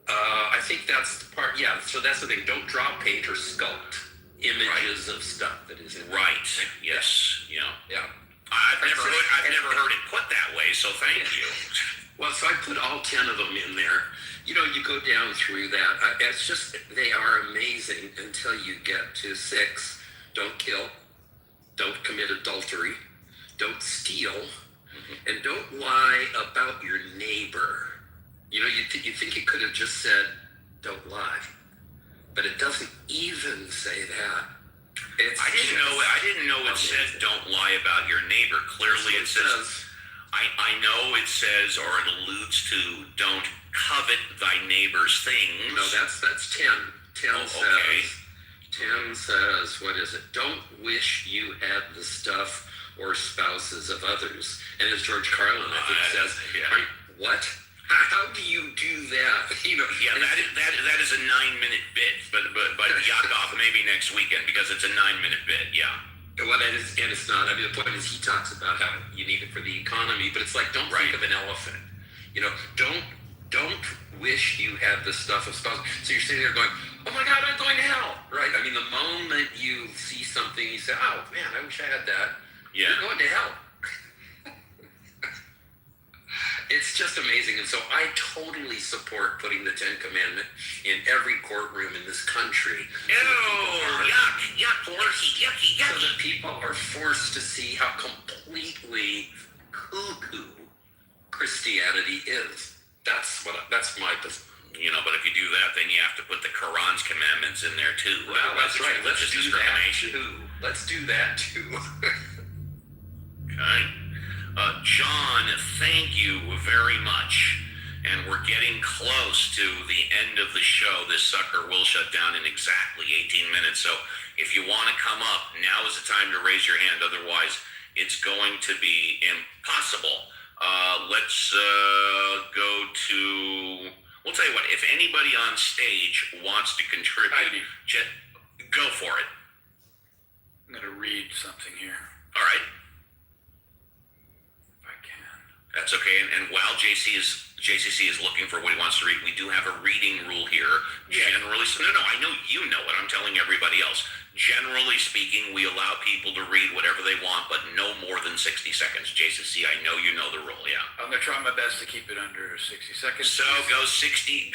I think that's the part, yeah. So that's the thing. Don't draw, paint, or sculpt images of stuff that is in Right. Yes. Yeah. Yeah. I've never heard it put that way, so thank you. Well, so I put all 10 of them in there. You know, you go down through that. It's just, they are amazing until you get to 6. Don't kill. Don't commit adultery. Don't steal. And don't lie about your neighbor. You know, you think it could have just said, don't lie. But it doesn't even say that. I didn't know it said don't lie about your neighbor. Clearly it says, I know it says, or it alludes to, don't covet thy neighbor's things. No, that's 10. 10 says, what is it? Don't wish you had the stuff or spouses of others. And as George Carlin, I think, says, what? How do you do that? You know, yeah, that is a 9-minute bit, but Yakov maybe next weekend because it's a 9-minute bit. Yeah. Well, that is, and it's not. I mean, the point is, he talks about how you need it for the economy, but it's like, don't think of an elephant. You know, don't wish you had the stuff of spouse. So you're sitting there going, oh my God, I'm going to hell, right? I mean, the moment you see something, you say, oh man, I wish I had that. Yeah. You're going to hell. It's just amazing. And so I totally support putting the 10 Commandment in every courtroom in this country. Yucky. So that people are forced to see how completely cuckoo Christianity is. That's my position. You know, but if you do that, then you have to put the Quran's commandments in there too. Well, that's right. Let's do that too. Okay. John, thank you very much. And we're getting close to the end of the show. This sucker will shut down in exactly 18 minutes. So if you want to come up, now is the time to raise your hand. Otherwise, it's going to be impossible. Let's go to... We'll tell you what, if anybody on stage wants to contribute, go for it. I'm going to read something here. All right. If I can. That's okay. And while JCC is looking for what he wants to read, we do have a reading rule here. Generally, no, I know you know it. I'm telling everybody else. Generally speaking, we allow people to read whatever they want, but no more than 60 seconds. JCC, I know you know the rule, yeah. I'm going to try my best to keep it under 60 seconds. So go 65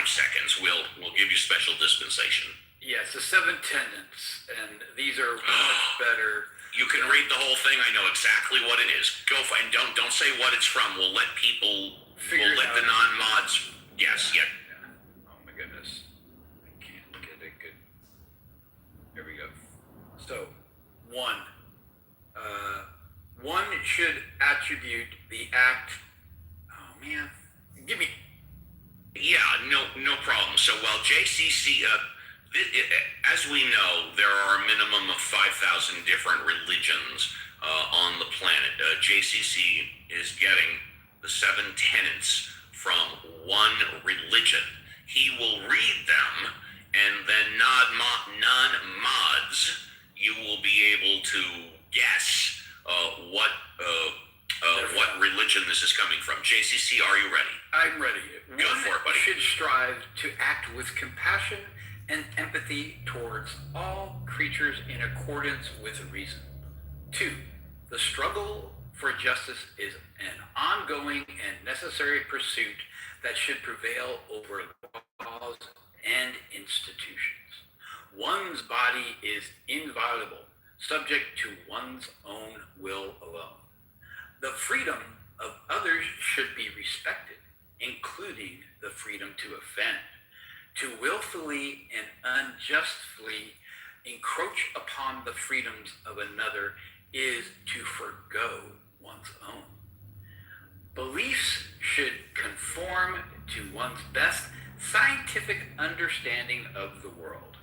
seconds. We'll give you special dispensation. Yes, the 7 tenets, and these are much better. You can read the whole thing. I know exactly what it is. Go for it. And don't say what it's from. We'll let people. We'll let the non-mods. Yes. Yeah. Oh my goodness, I can't get it good. Here we go. So, 1. One should attribute the act. Oh man, give me. Yeah, no problem. So while JCC, as we know, there are a minimum of 5,000 different religions on the planet. JCC is getting the 7 tenets from one religion. He will read them, and then non-mods, you will be able to guess what religion this is coming from. JCC, are you ready? I'm ready. Go for it, buddy. Should strive to act with compassion and empathy towards all creatures in accordance with reason. 2. The struggle for justice is an ongoing and necessary pursuit that should prevail over laws and institutions. One's body is inviolable, subject to one's own will alone. The freedom of others should be respected, including the freedom to offend. To willfully and unjustly encroach upon the freedoms of another is to forgo one's own. Beliefs should conform to one's best scientific understanding of the world.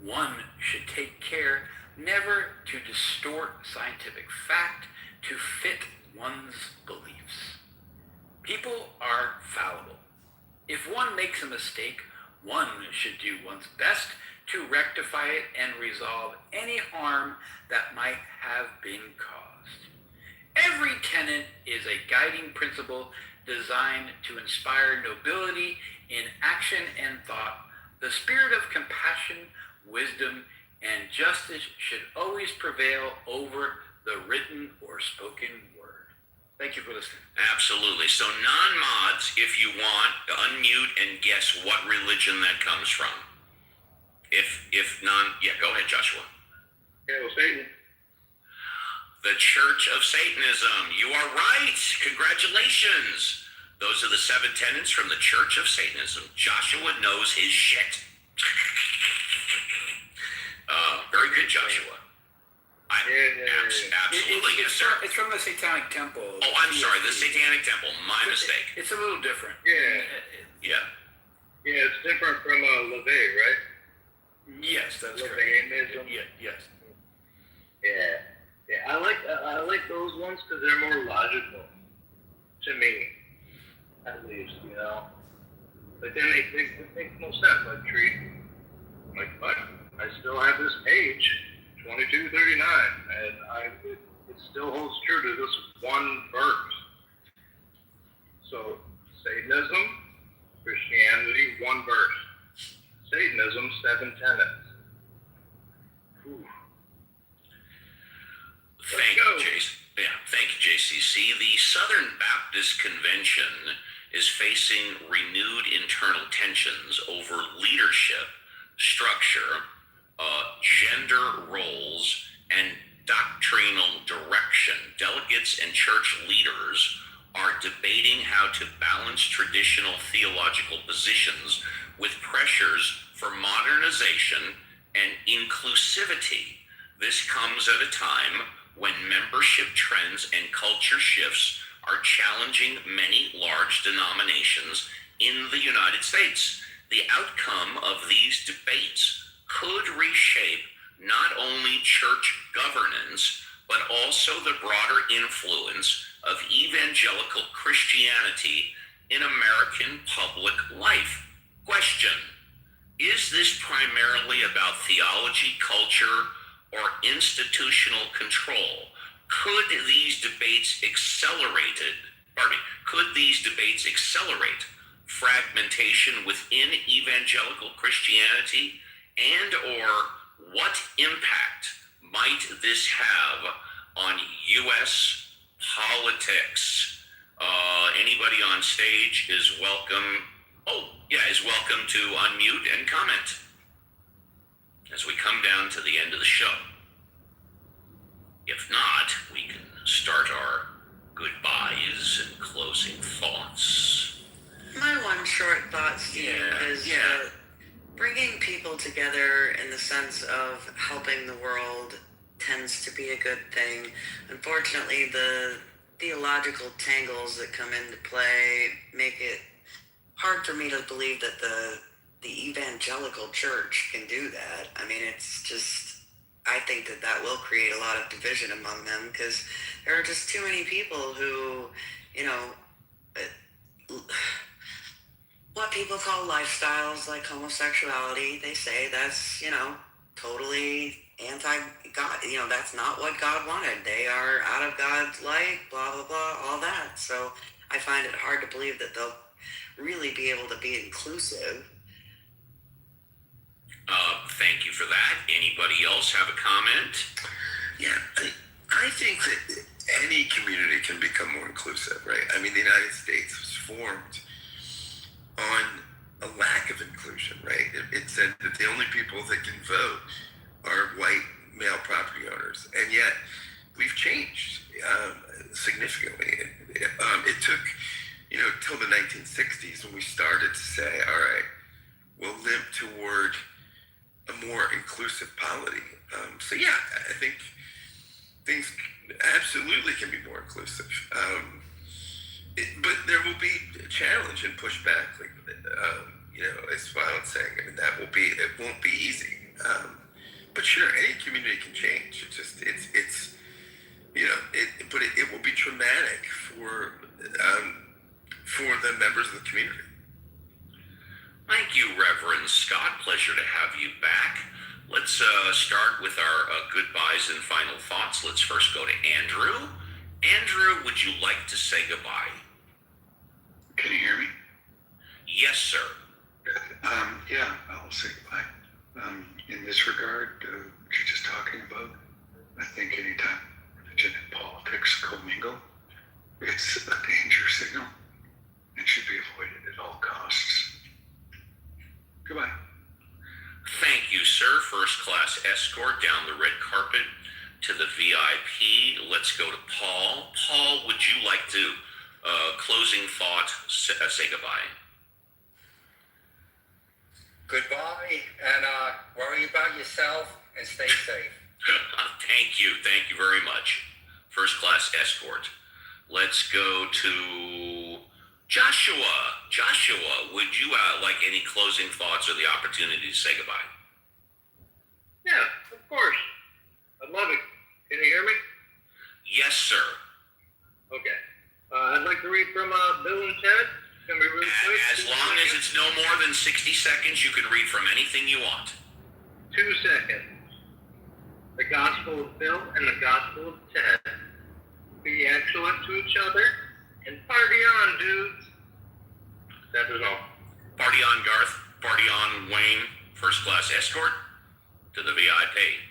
One should take care never to distort scientific fact to fit one's beliefs. People are fallible. If one makes a mistake, one should do one's best to rectify it and resolve any harm that might have been caused. Every tenet is a guiding principle designed to inspire nobility in action and thought. The spirit of compassion, wisdom, and justice should always prevail over the written or spoken word. Thank you for listening. Absolutely. So non-mods, if you want, unmute and guess what religion that comes from. If non, yeah, go ahead, Joshua. Yeah, well, Satan. The Church of Satanism. You are right. Congratulations. Those are the 7 tenets from the Church of Satanism. Joshua knows his shit. Very good, Joshua. Absolutely, yes, sir. It's from the Satanic Temple. Oh, I'm sorry, the Satanic Temple. My mistake. It's a little different. Yeah. Yeah, it's different from LaVey, right? Yes, that's correct. LaVeyanism. Yes. Yeah. I like those ones because they're more logical to me, at least, you know. But then they make no sense. Like treat, like what? I still have this page, 2239, and it still holds true to this one verse. So Satanism, Christianity, one verse. Satanism, 7 tenets. Ooh. Thank you, JCC. The Southern Baptist Convention is facing renewed internal tensions over leadership, structure, gender roles, and doctrinal direction. Delegates and church leaders are debating how to balance traditional theological positions with pressures for modernization and inclusivity. This comes at a time when membership trends and culture shifts are challenging many large denominations in the United States. The outcome of these debates could reshape not only church governance, but also the broader influence of evangelical Christianity in American public life. Question: is this primarily about theology, culture, or institutional control? Could these debates accelerate fragmentation within evangelical Christianity? And or what impact might this have on U.S. politics? Anybody on stage is welcome. Is welcome to unmute and comment as we come down to the end of the show. If not, we can start our goodbyes and closing thoughts. My one short thought, Steve, is that bringing people together in the sense of helping the world tends to be a good thing. Unfortunately, the theological tangles that come into play make it hard for me to believe that the evangelical church can do that. I mean, it's just, I think that will create a lot of division among them because there are just too many people who, what people call lifestyles like homosexuality, they say that's, totally anti-God. That's not what God wanted. They are out of God's light, blah, blah, blah, all that. So I find it hard to believe that they'll really be able to be inclusive. Thank you for that. Anybody else have a comment? Yeah, I think that any community can become more inclusive, right? I mean, the United States was formed on a lack of inclusion, right? It said that the only people that can vote are white male property owners, and yet we've changed significantly. It took, till the 1960s when we started to say, all right, we'll limp toward a more inclusive polity. So yeah, I think things absolutely can be more inclusive. But there will be a challenge and pushback, like, as Violet's saying. I mean, it won't be easy. But sure, any community can change. But it will be traumatic for the members of the community. Thank you, Reverend Scott. Pleasure to have you back. Let's start with our goodbyes and final thoughts. Let's first go to Andrew. Andrew, would you like to say goodbye? Can you hear me? Yes, sir. Yeah, I'll say goodbye. In this regard, what you're just talking about, I think anytime religion and politics commingle, it's a danger signal and should be avoided at all costs. Goodbye. Thank you, sir. First class escort down the red carpet to the VIP. Let's go to Paul. Paul, would you like to, closing thought, say goodbye? Goodbye, and worry about yourself and stay safe. Thank you very much. First class escort. Let's go to Joshua. Joshua, would you like any closing thoughts or the opportunity to say goodbye? Yeah, of course. I'd love it. Can you hear me? Yes, sir. Okay. I'd like to read from Bill and Ted. Can we really quick? As long as it's no more than 60 seconds, you can read from anything you want. 2 seconds. The Gospel of Bill and the Gospel of Ted. Be excellent to each other and party on, dudes. That is all. Party on, Garth. Party on, Wayne. First class escort to the VIP.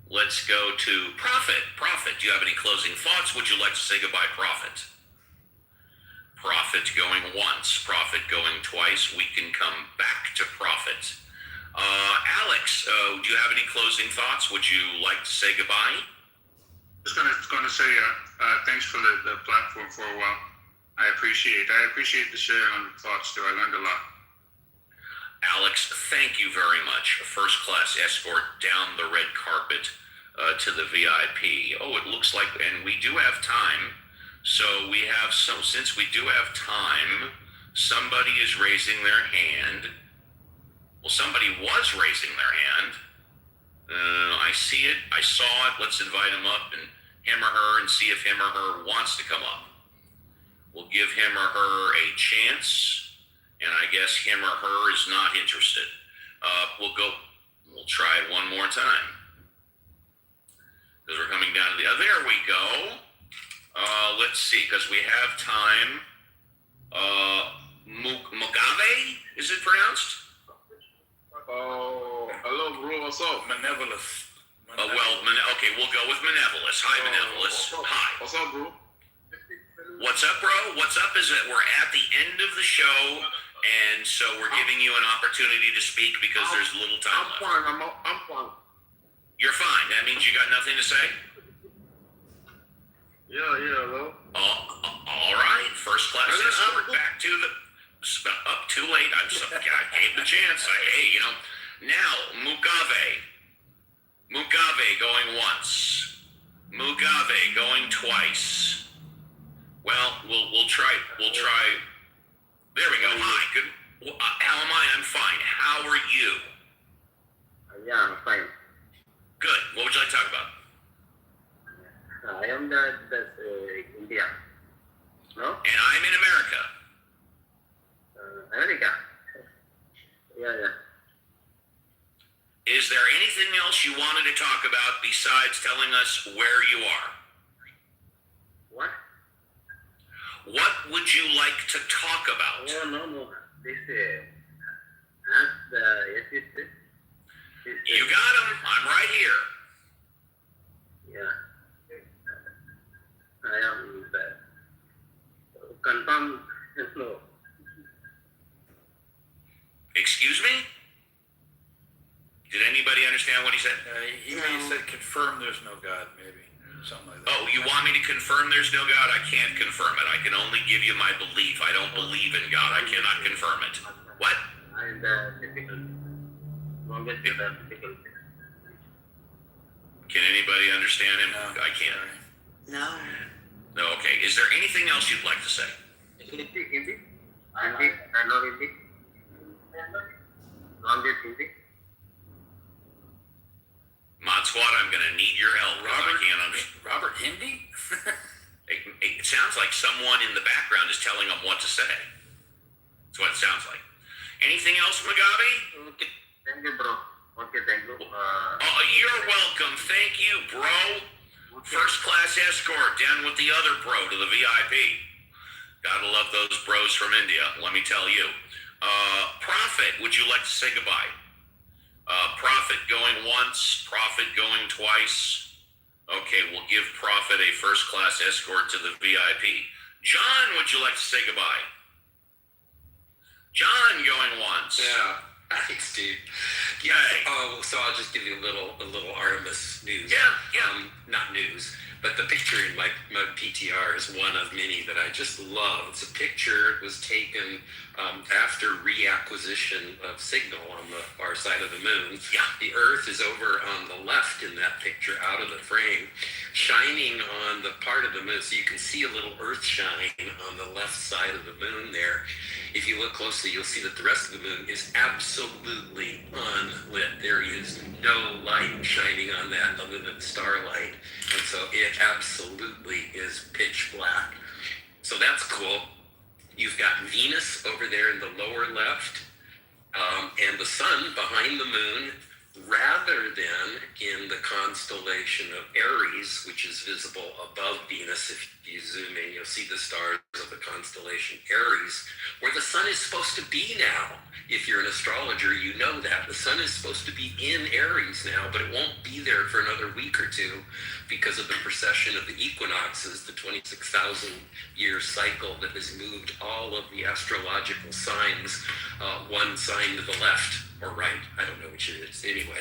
Let's go to Prophet. Prophet, do you have any closing thoughts? Would you like to say goodbye, Prophet? Prophet going once, Prophet going twice. We can come back to Prophet. Alex, do you have any closing thoughts? Would you like to say goodbye? Just going to say thanks for the platform for a while. I appreciate the sharing on the thoughts too. I learned a lot. Alex, thank you very much. First class escort down the red carpet to the VIP. Oh, it looks like, and we do have time. So since we do have time, somebody is raising their hand. Well, somebody was raising their hand. I see it. I saw it. Let's invite him up and him or her and see if him or her wants to come up. We'll give him or her a chance, and I guess him or her is not interested. We'll try it one more time. Because we're coming down to there we go. Let's see, because we have time. Mugave, is it pronounced? Oh, hello, bro. What's up? Manevolus. Okay, we'll go with Manevolus. Hi, Manevolus. Hi. What's up, bro? What's up, bro? What's up is that we're at the end of the show, and so we're giving you an opportunity to speak because there's little time left. I'm fine. You're fine. That means you got nothing to say? Yeah, hello. All right. First class escort back to the... Up too late. I gave the chance. Now, Mugave going once. Mugave going twice. Well, we'll try. There we go. Hi. Good. How am I? I'm fine. How are you? Yeah, I'm fine. Good. What would you like to talk about? I am the India. No? And I'm in America. America. Yeah. Is there anything else you wanted to talk about besides telling us where you are? What? What would you like to talk about? No. This You got him. I'm right here. Yeah. I am confirm. No. Excuse me? Did anybody understand what he said? He may have said confirm there's no God, maybe. Something like that. Oh, you want me to confirm there's no God? I can't confirm it. I can only give you my belief. I don't believe in God. I cannot confirm it. What? And typical. Longest typical. Can anybody understand him? No. I can't. No. No, okay. Is there anything else you'd like to say? Hindi. Hindi. No Hindi. Longest Hindi. Mod Squad, I'm going to need your help. I can't understand. Robert Hindi? It sounds like someone in the background is telling them what to say. That's what it sounds like. Anything else, Mugabe? Okay. Thank you, bro. Okay, thank you. Oh, you're welcome. Thank you, bro. First class escort down with the other bro to the VIP. Gotta love those bros from India, let me tell you. Prophet, would you like to say goodbye? Prophet going once, Prophet going twice. Okay, we'll give Prophet a first class escort to the VIP. John, would you like to say goodbye? John going once. Yeah. Thanks, Steve. Yeah. So I'll just give you a little Artemis news. Yeah. Not news, but the picture in my PTR is one of many that I just love. It's a picture. It was taken after reacquisition of signal on the far side of the moon. Yeah. The Earth is over on the left in that picture, out of the frame, shining on the part of the moon. So you can see a little Earth shine on the left side of the moon there. If you look closely, you'll see that the rest of the moon is absolutely unlit. There is no light shining on that other than starlight. And so it absolutely is pitch black. So that's cool. You've got Venus over there in the lower left, and the sun behind the moon, rather than in the constellation of Aries, which is visible above Venus. If you zoom in, you'll see the stars of the constellation Aries, where the sun is supposed to be now. If you're an astrologer, you know that. The sun is supposed to be in Aries now, but it won't be there for another week or two because of the precession of the equinoxes, the 26,000 year cycle that has moved all of the astrological signs one sign to the left or right. I don't know which it is anyway.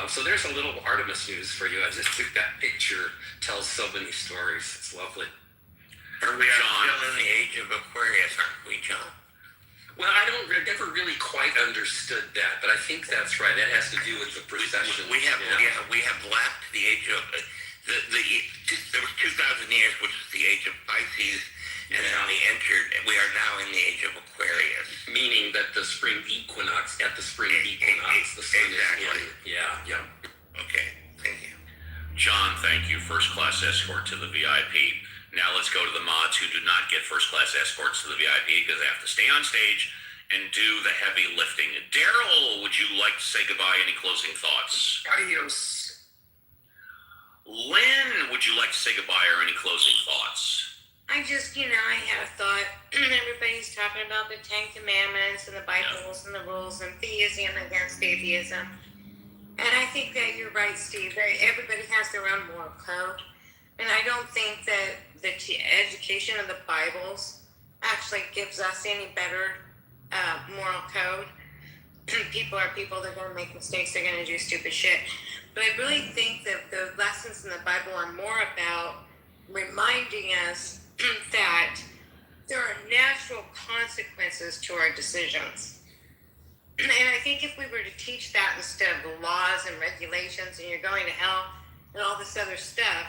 So there's a little Artemis news for you. I just think that picture tells so many stories. It's lovely. We are still in the age of Aquarius, aren't we, John? Well, I never really quite understood that, but I think that's right. That has to do with the precession. We have left the age of there was 2,000 years, which is the age of Pisces, and then we are now in the age of Aquarius. Meaning that the spring equinox, the sun is in. Yeah. Okay, thank you. John, thank you. First class escort to the VIP. Now let's go to the mods who do not get first class escorts to the VIP because they have to stay on stage and do the heavy lifting. Daryl, would you like to say goodbye? Any closing thoughts? Adios. Lynn, would you like to say goodbye or any closing thoughts? I just, I had a thought. Everybody's talking about the Ten Commandments and the Bibles and the rules and theism against atheism. And I think that you're right, Steve. Everybody has their own moral code. And I don't think that the education of the Bibles actually gives us any better moral code. People are people. They're going to make mistakes. They're going to do stupid shit. But I really think that the lessons in the Bible are more about reminding us that there are natural consequences to our decisions. And I think if we were to teach that instead of the laws and regulations and you're going to hell and all this other stuff,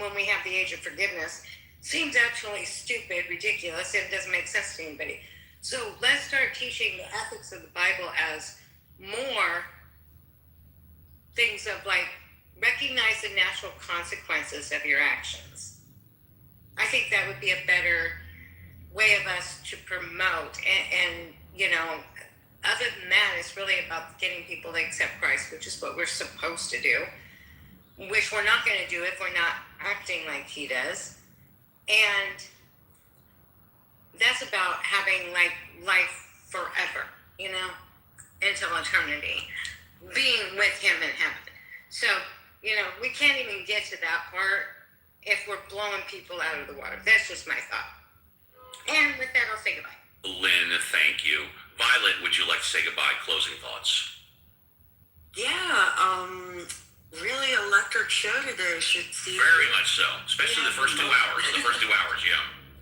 when we have the age of forgiveness, seems actually stupid, ridiculous, and it doesn't make sense to anybody. So let's start teaching the ethics of the Bible as more things of like, recognize the natural consequences of your actions. I think that would be a better way of us to promote. And other than that, it's really about getting people to accept Christ, which is what we're supposed to do, which we're not going to do if we're not acting like he does. And that's about having like life forever, until eternity, being with him in heaven. So, we can't even get to that part if we're blowing people out of the water. That's just my thought. And with that, I'll say goodbye. Lynn, thank you. Violet, would you like to say goodbye? Closing thoughts. Yeah, really electric show today, Steve. Very much so, especially the first 2 hours. Yeah.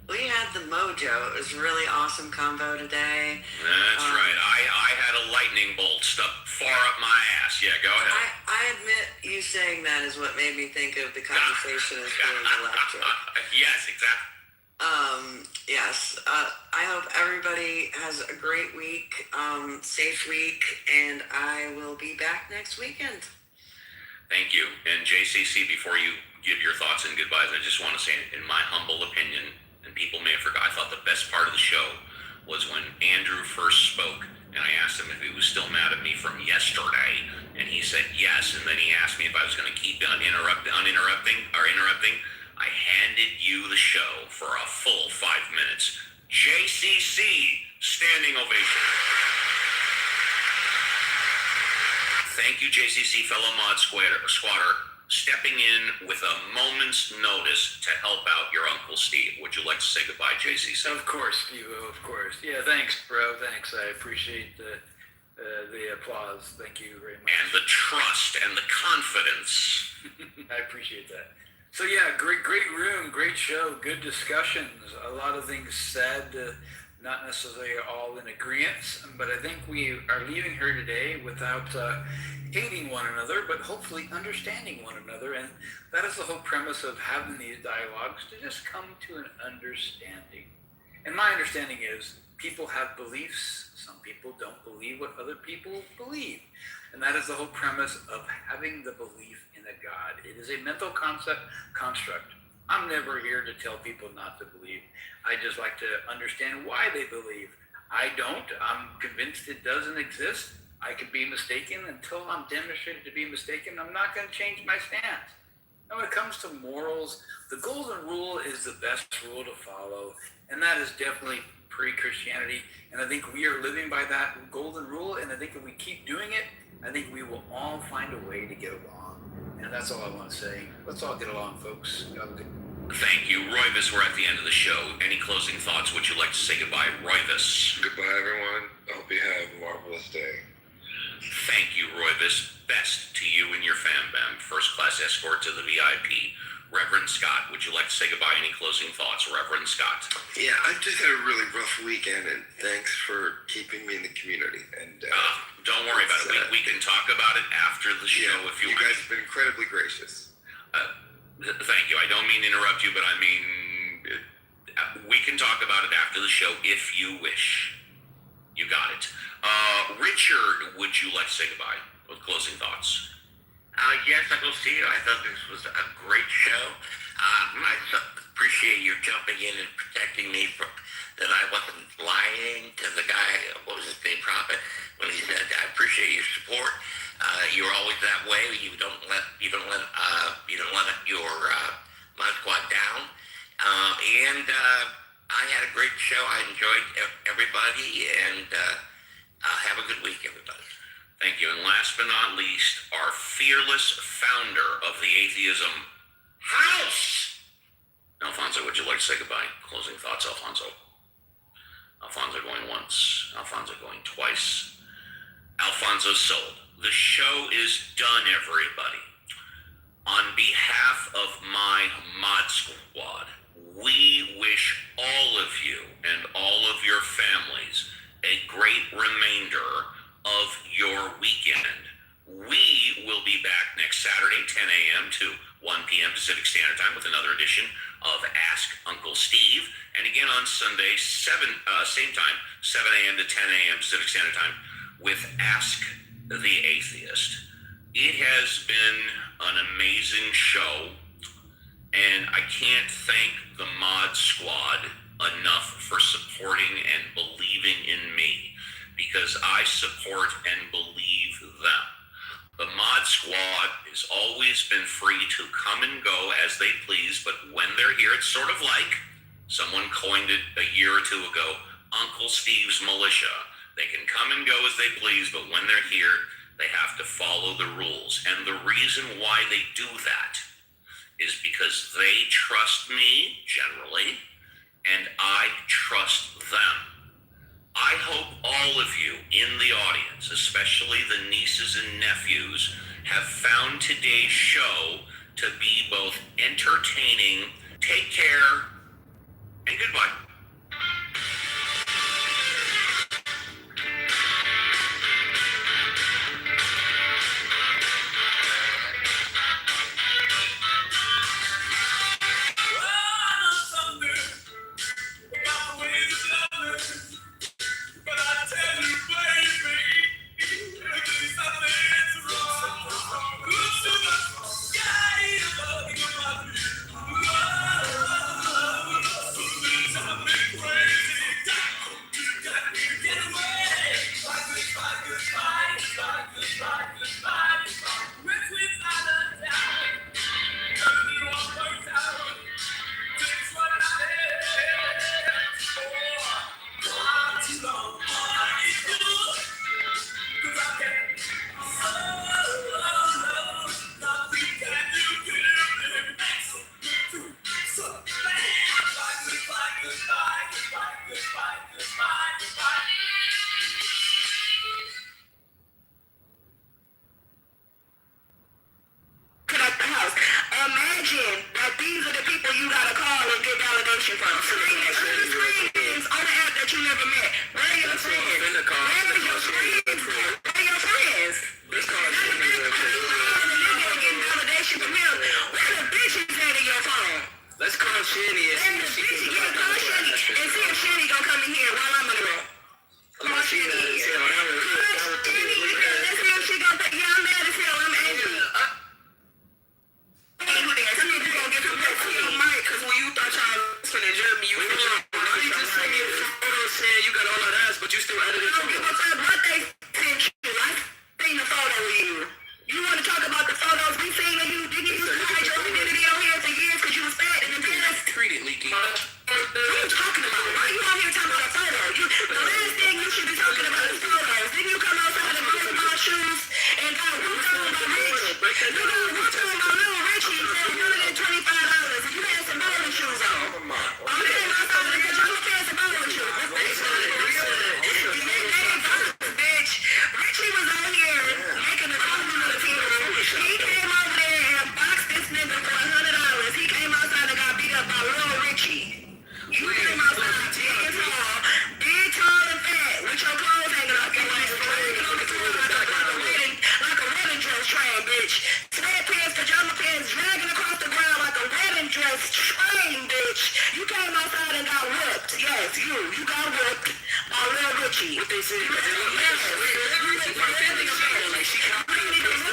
We had the mojo. It was a really awesome combo today. That's right. I had a lightning bolt stuck far up my ass. Yeah, go ahead. I admit you saying that is what made me think of the conversation as being electric. Yes, exactly. Yes. I hope everybody has a great week, safe week, and I will be back next weekend. Thank you. And JCC, before you give your thoughts and goodbyes, I just want to say, in my humble opinion, and people may have forgot, I thought the best part of the show was when Andrew first spoke, and I asked him if he was still mad at me from yesterday, and he said yes, and then he asked me if I was going to keep interrupting. I handed you the show for a full 5 minutes. JCC, standing ovation. Thank you, JCC, fellow mod squatter, stepping in with a moment's notice to help out your Uncle Steve. Would you like to say goodbye, JCC? Of course, Steve, of course. Yeah, thanks, bro. Thanks. I appreciate the applause. Thank you very much. And the trust and the confidence. I appreciate that. So yeah, great room, great show, good discussions. A lot of things said, not necessarily all in agreement, but I think we are leaving here today without hating one another, but hopefully understanding one another. And that is the whole premise of having these dialogues, to just come to an understanding. And my understanding is people have beliefs. Some people don't believe what other people believe. And that is the whole premise of having the belief in a God. It is a mental construct. I'm never here to tell people not to believe. I just like to understand why they believe. I don't. I'm convinced it doesn't exist. I could be mistaken. Until I'm demonstrated to be mistaken, I'm not going to change my stance. And when it comes to morals, the golden rule is the best rule to follow. And that is definitely pre-Christianity. And I think we are living by that golden rule. And I think if we keep doing it, I think we will all find a way to get along. And that's all I want to say. Let's all get along, folks. Thank you. Royvis, we're at the end of the show. Any closing thoughts? Would you like to say goodbye, Royvis? Goodbye, everyone. I hope you have a marvelous day. Thank you, Royvis. Best to you and your fam bam. First class escort to the VIP. Reverend Scott, would you like to say goodbye? Any closing thoughts, Reverend Scott? Yeah, I've just had a really rough weekend, and thanks for keeping me in the community. And don't worry about it. We can talk about it after the show if you want. You guys have been incredibly gracious. Thank you. I don't mean to interrupt you, but I mean, we can talk about it after the show if you wish. You got it. Richard, would you like to say goodbye with closing thoughts? Yes, Uncle Steve, I thought this was a great show. I appreciate you jumping in and protecting me from that I wasn't lying to the guy, what was his name, Prophet, when he said, I appreciate your support. You're always that way. You don't let your mod squad down. And I had a great show. I enjoyed everybody, and have a good week, everybody. Thank you. And last but not least, our fearless founder of the Atheism House. Alfonso, would you like to say goodbye? Closing thoughts, Alfonso. Alfonso going once. Alfonso going twice. Alfonso sold. The show is done, everybody. On behalf of my mod squad, we wish all of you and all of your families a great remainder of your weekend. We will be back next Saturday, 10 a.m. to 1 p.m. Pacific Standard Time with another edition of Ask Uncle Steve. And again on Sunday, same time, 7 a.m. to 10 a.m. Pacific Standard Time with Ask the Atheist. It has been an amazing show, and I can't thank the Mod Squad enough for supporting and believing in me, because I support and believe them. The Mod Squad has always been free to come and go as they please, but when they're here, it's sort of like someone coined it a year or two ago, Uncle Steve's Militia. They can come and go as they please, but when they're here, they have to follow the rules. And the reason why they do that is because they trust me, generally, and I trust them. I hope all of you in the audience audience, especially the nieces and nephews, have found today's show to be both entertaining. Take care and goodbye. Imagine that these are the people you gotta call and get validation from. Screens on the app that you never met. Where are your friends? Where are your friends? Where are your friends? You're getting validation from him. Where the bitches at in your phone? Let's call Shanny and see if she can call Shanny and see if Shanny gonna come in here while I'm in the room. Call Shanny. Let's see if she gonna. Yeah, I'm mad as hell. I'm angry. Because when you thought y'all was finna jump me, you just sent me a photo saying you got all that ass, but you still edited it. I don't give a fuck what they sent you. I seen the photo of you. You want to talk about the photos we seen of you? Didn't you hide your identity on here for years because you was fat and embarrassed? Treat it, Leaky. What are you talking about? Why are you out here talking about a photo? The last thing you should be talking about is photos. Didn't you come outside in basketball shoes and got whooped on by Rich? You got whooped on by little Richie for $125 and you had some bowling shoes on. I'm came outside and got you had some bowling shoes. Bitch, Richie was out here making a comment on the TV. He came over there and boxed this nigga for $100. He came outside and got beat up by little Richie. You came outside big, tall, and fat, with your clothes hanging off your waist, hanging on the floor like a wedding dress train, bitch. Sweatpants, pajama pants, dragging across the ground like a wedding dress train, bitch. You came outside and got whooped. Yes, you got whooped by Lil Richie. What they say? You look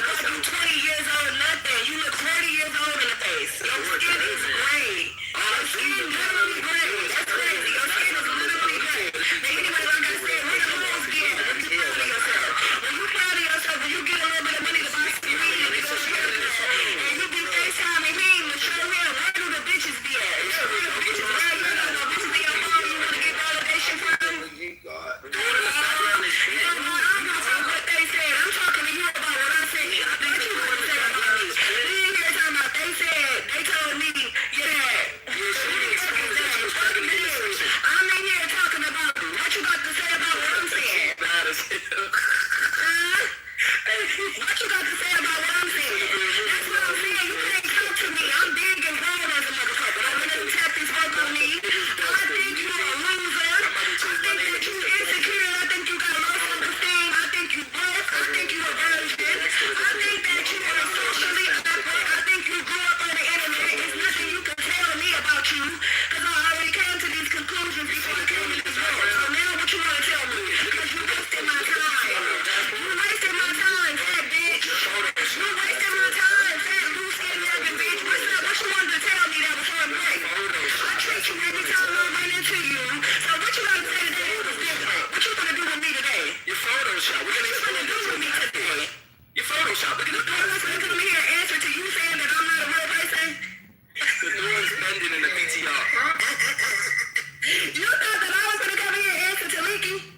like you 20 years old, nothing. You look 40 years old in the face. Your skin is gray. Your skin is literally gray. That's crazy. Your skin is literally gray. But anyway, like I said, what the rules get? When you proud of yourself. When you proud of yourself, when you get a little bit of money to buy some weed and go share it, and you be FaceTiming him to show him, where do the bitches be at? Where the bitches where you know the bitches in your phone you want to get validation from? I'm not talking what they said. I'm talking to you about what I said. I think you want to say about me. You didn't hear talking about they told me, I'm in here talking about what you got to say about what I'm saying. What you got to say about what I'm saying? That's what I'm saying. You can't talk to me. I'm big and grown as a motherfucker. Don't let them tap this work on me. I think you're a loser. I think that you insecure. I think you got low self-esteem. I think you broke. I think you a virgin. I think that you are socially awkward. I think you grew up on the internet. There's nothing you can tell me about you because I already came to these conclusions before I came to this world. So now what you want to tell me? Because you wasted my time. You wasted my time, fat bitch. You wasted my time, fat loose skin loving bitch. What's up? What you wanted to tell me that was so great? I treat you every time I run into you. So what you got to say today was different? What you gonna do with me today? Your Photoshop. What you gonna do with me today? Your Photoshop. Look at the I was gonna come here and answer to you saying that I'm not a real person. The door is bending in the PTR. You thought that I was gonna come here and answer to Leaky?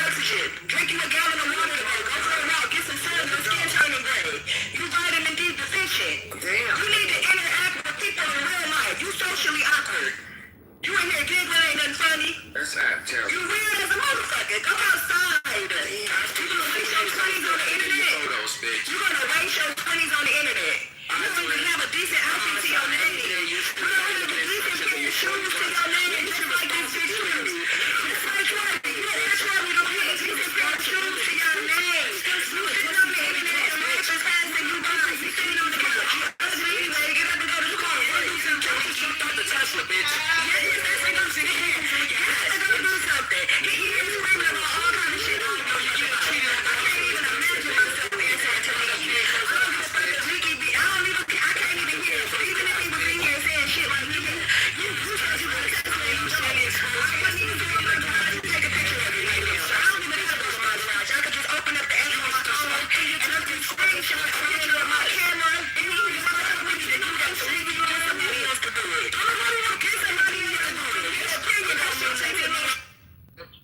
oxygen. Drink you a gallon of water today. Go for a walk. Get some sun. Your skin turning gray. You vitamin D deficient. Damn. You need to interact with people in real life. You socially awkward. You in here giggling, ain't nothing funny. That's terrible. You weird as a motherfucker. Go outside. You gonna waste your 20s on the internet. Photos, bitch. You gonna waste your 20s on the internet. You don't even have a decent outfit to your name. You don't have a decent pair of shoes to your name. Just like this bitch shoes. Just like Charlie. You don't have a decent pair of shoes to your name. You sitting on the internet and life is passing you by. You sitting on the couch. Ugly anyway. Get up and go to the car. What do you think? You jumped out the Tesla, bitch.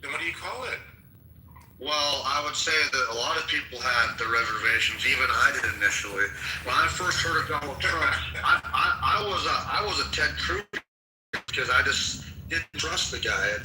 What do you call it? Well, I would say that a lot of people had the reservations. Even I did initially. When I first heard of Donald Trump, I was a Ted Cruz because I just didn't trust the guy.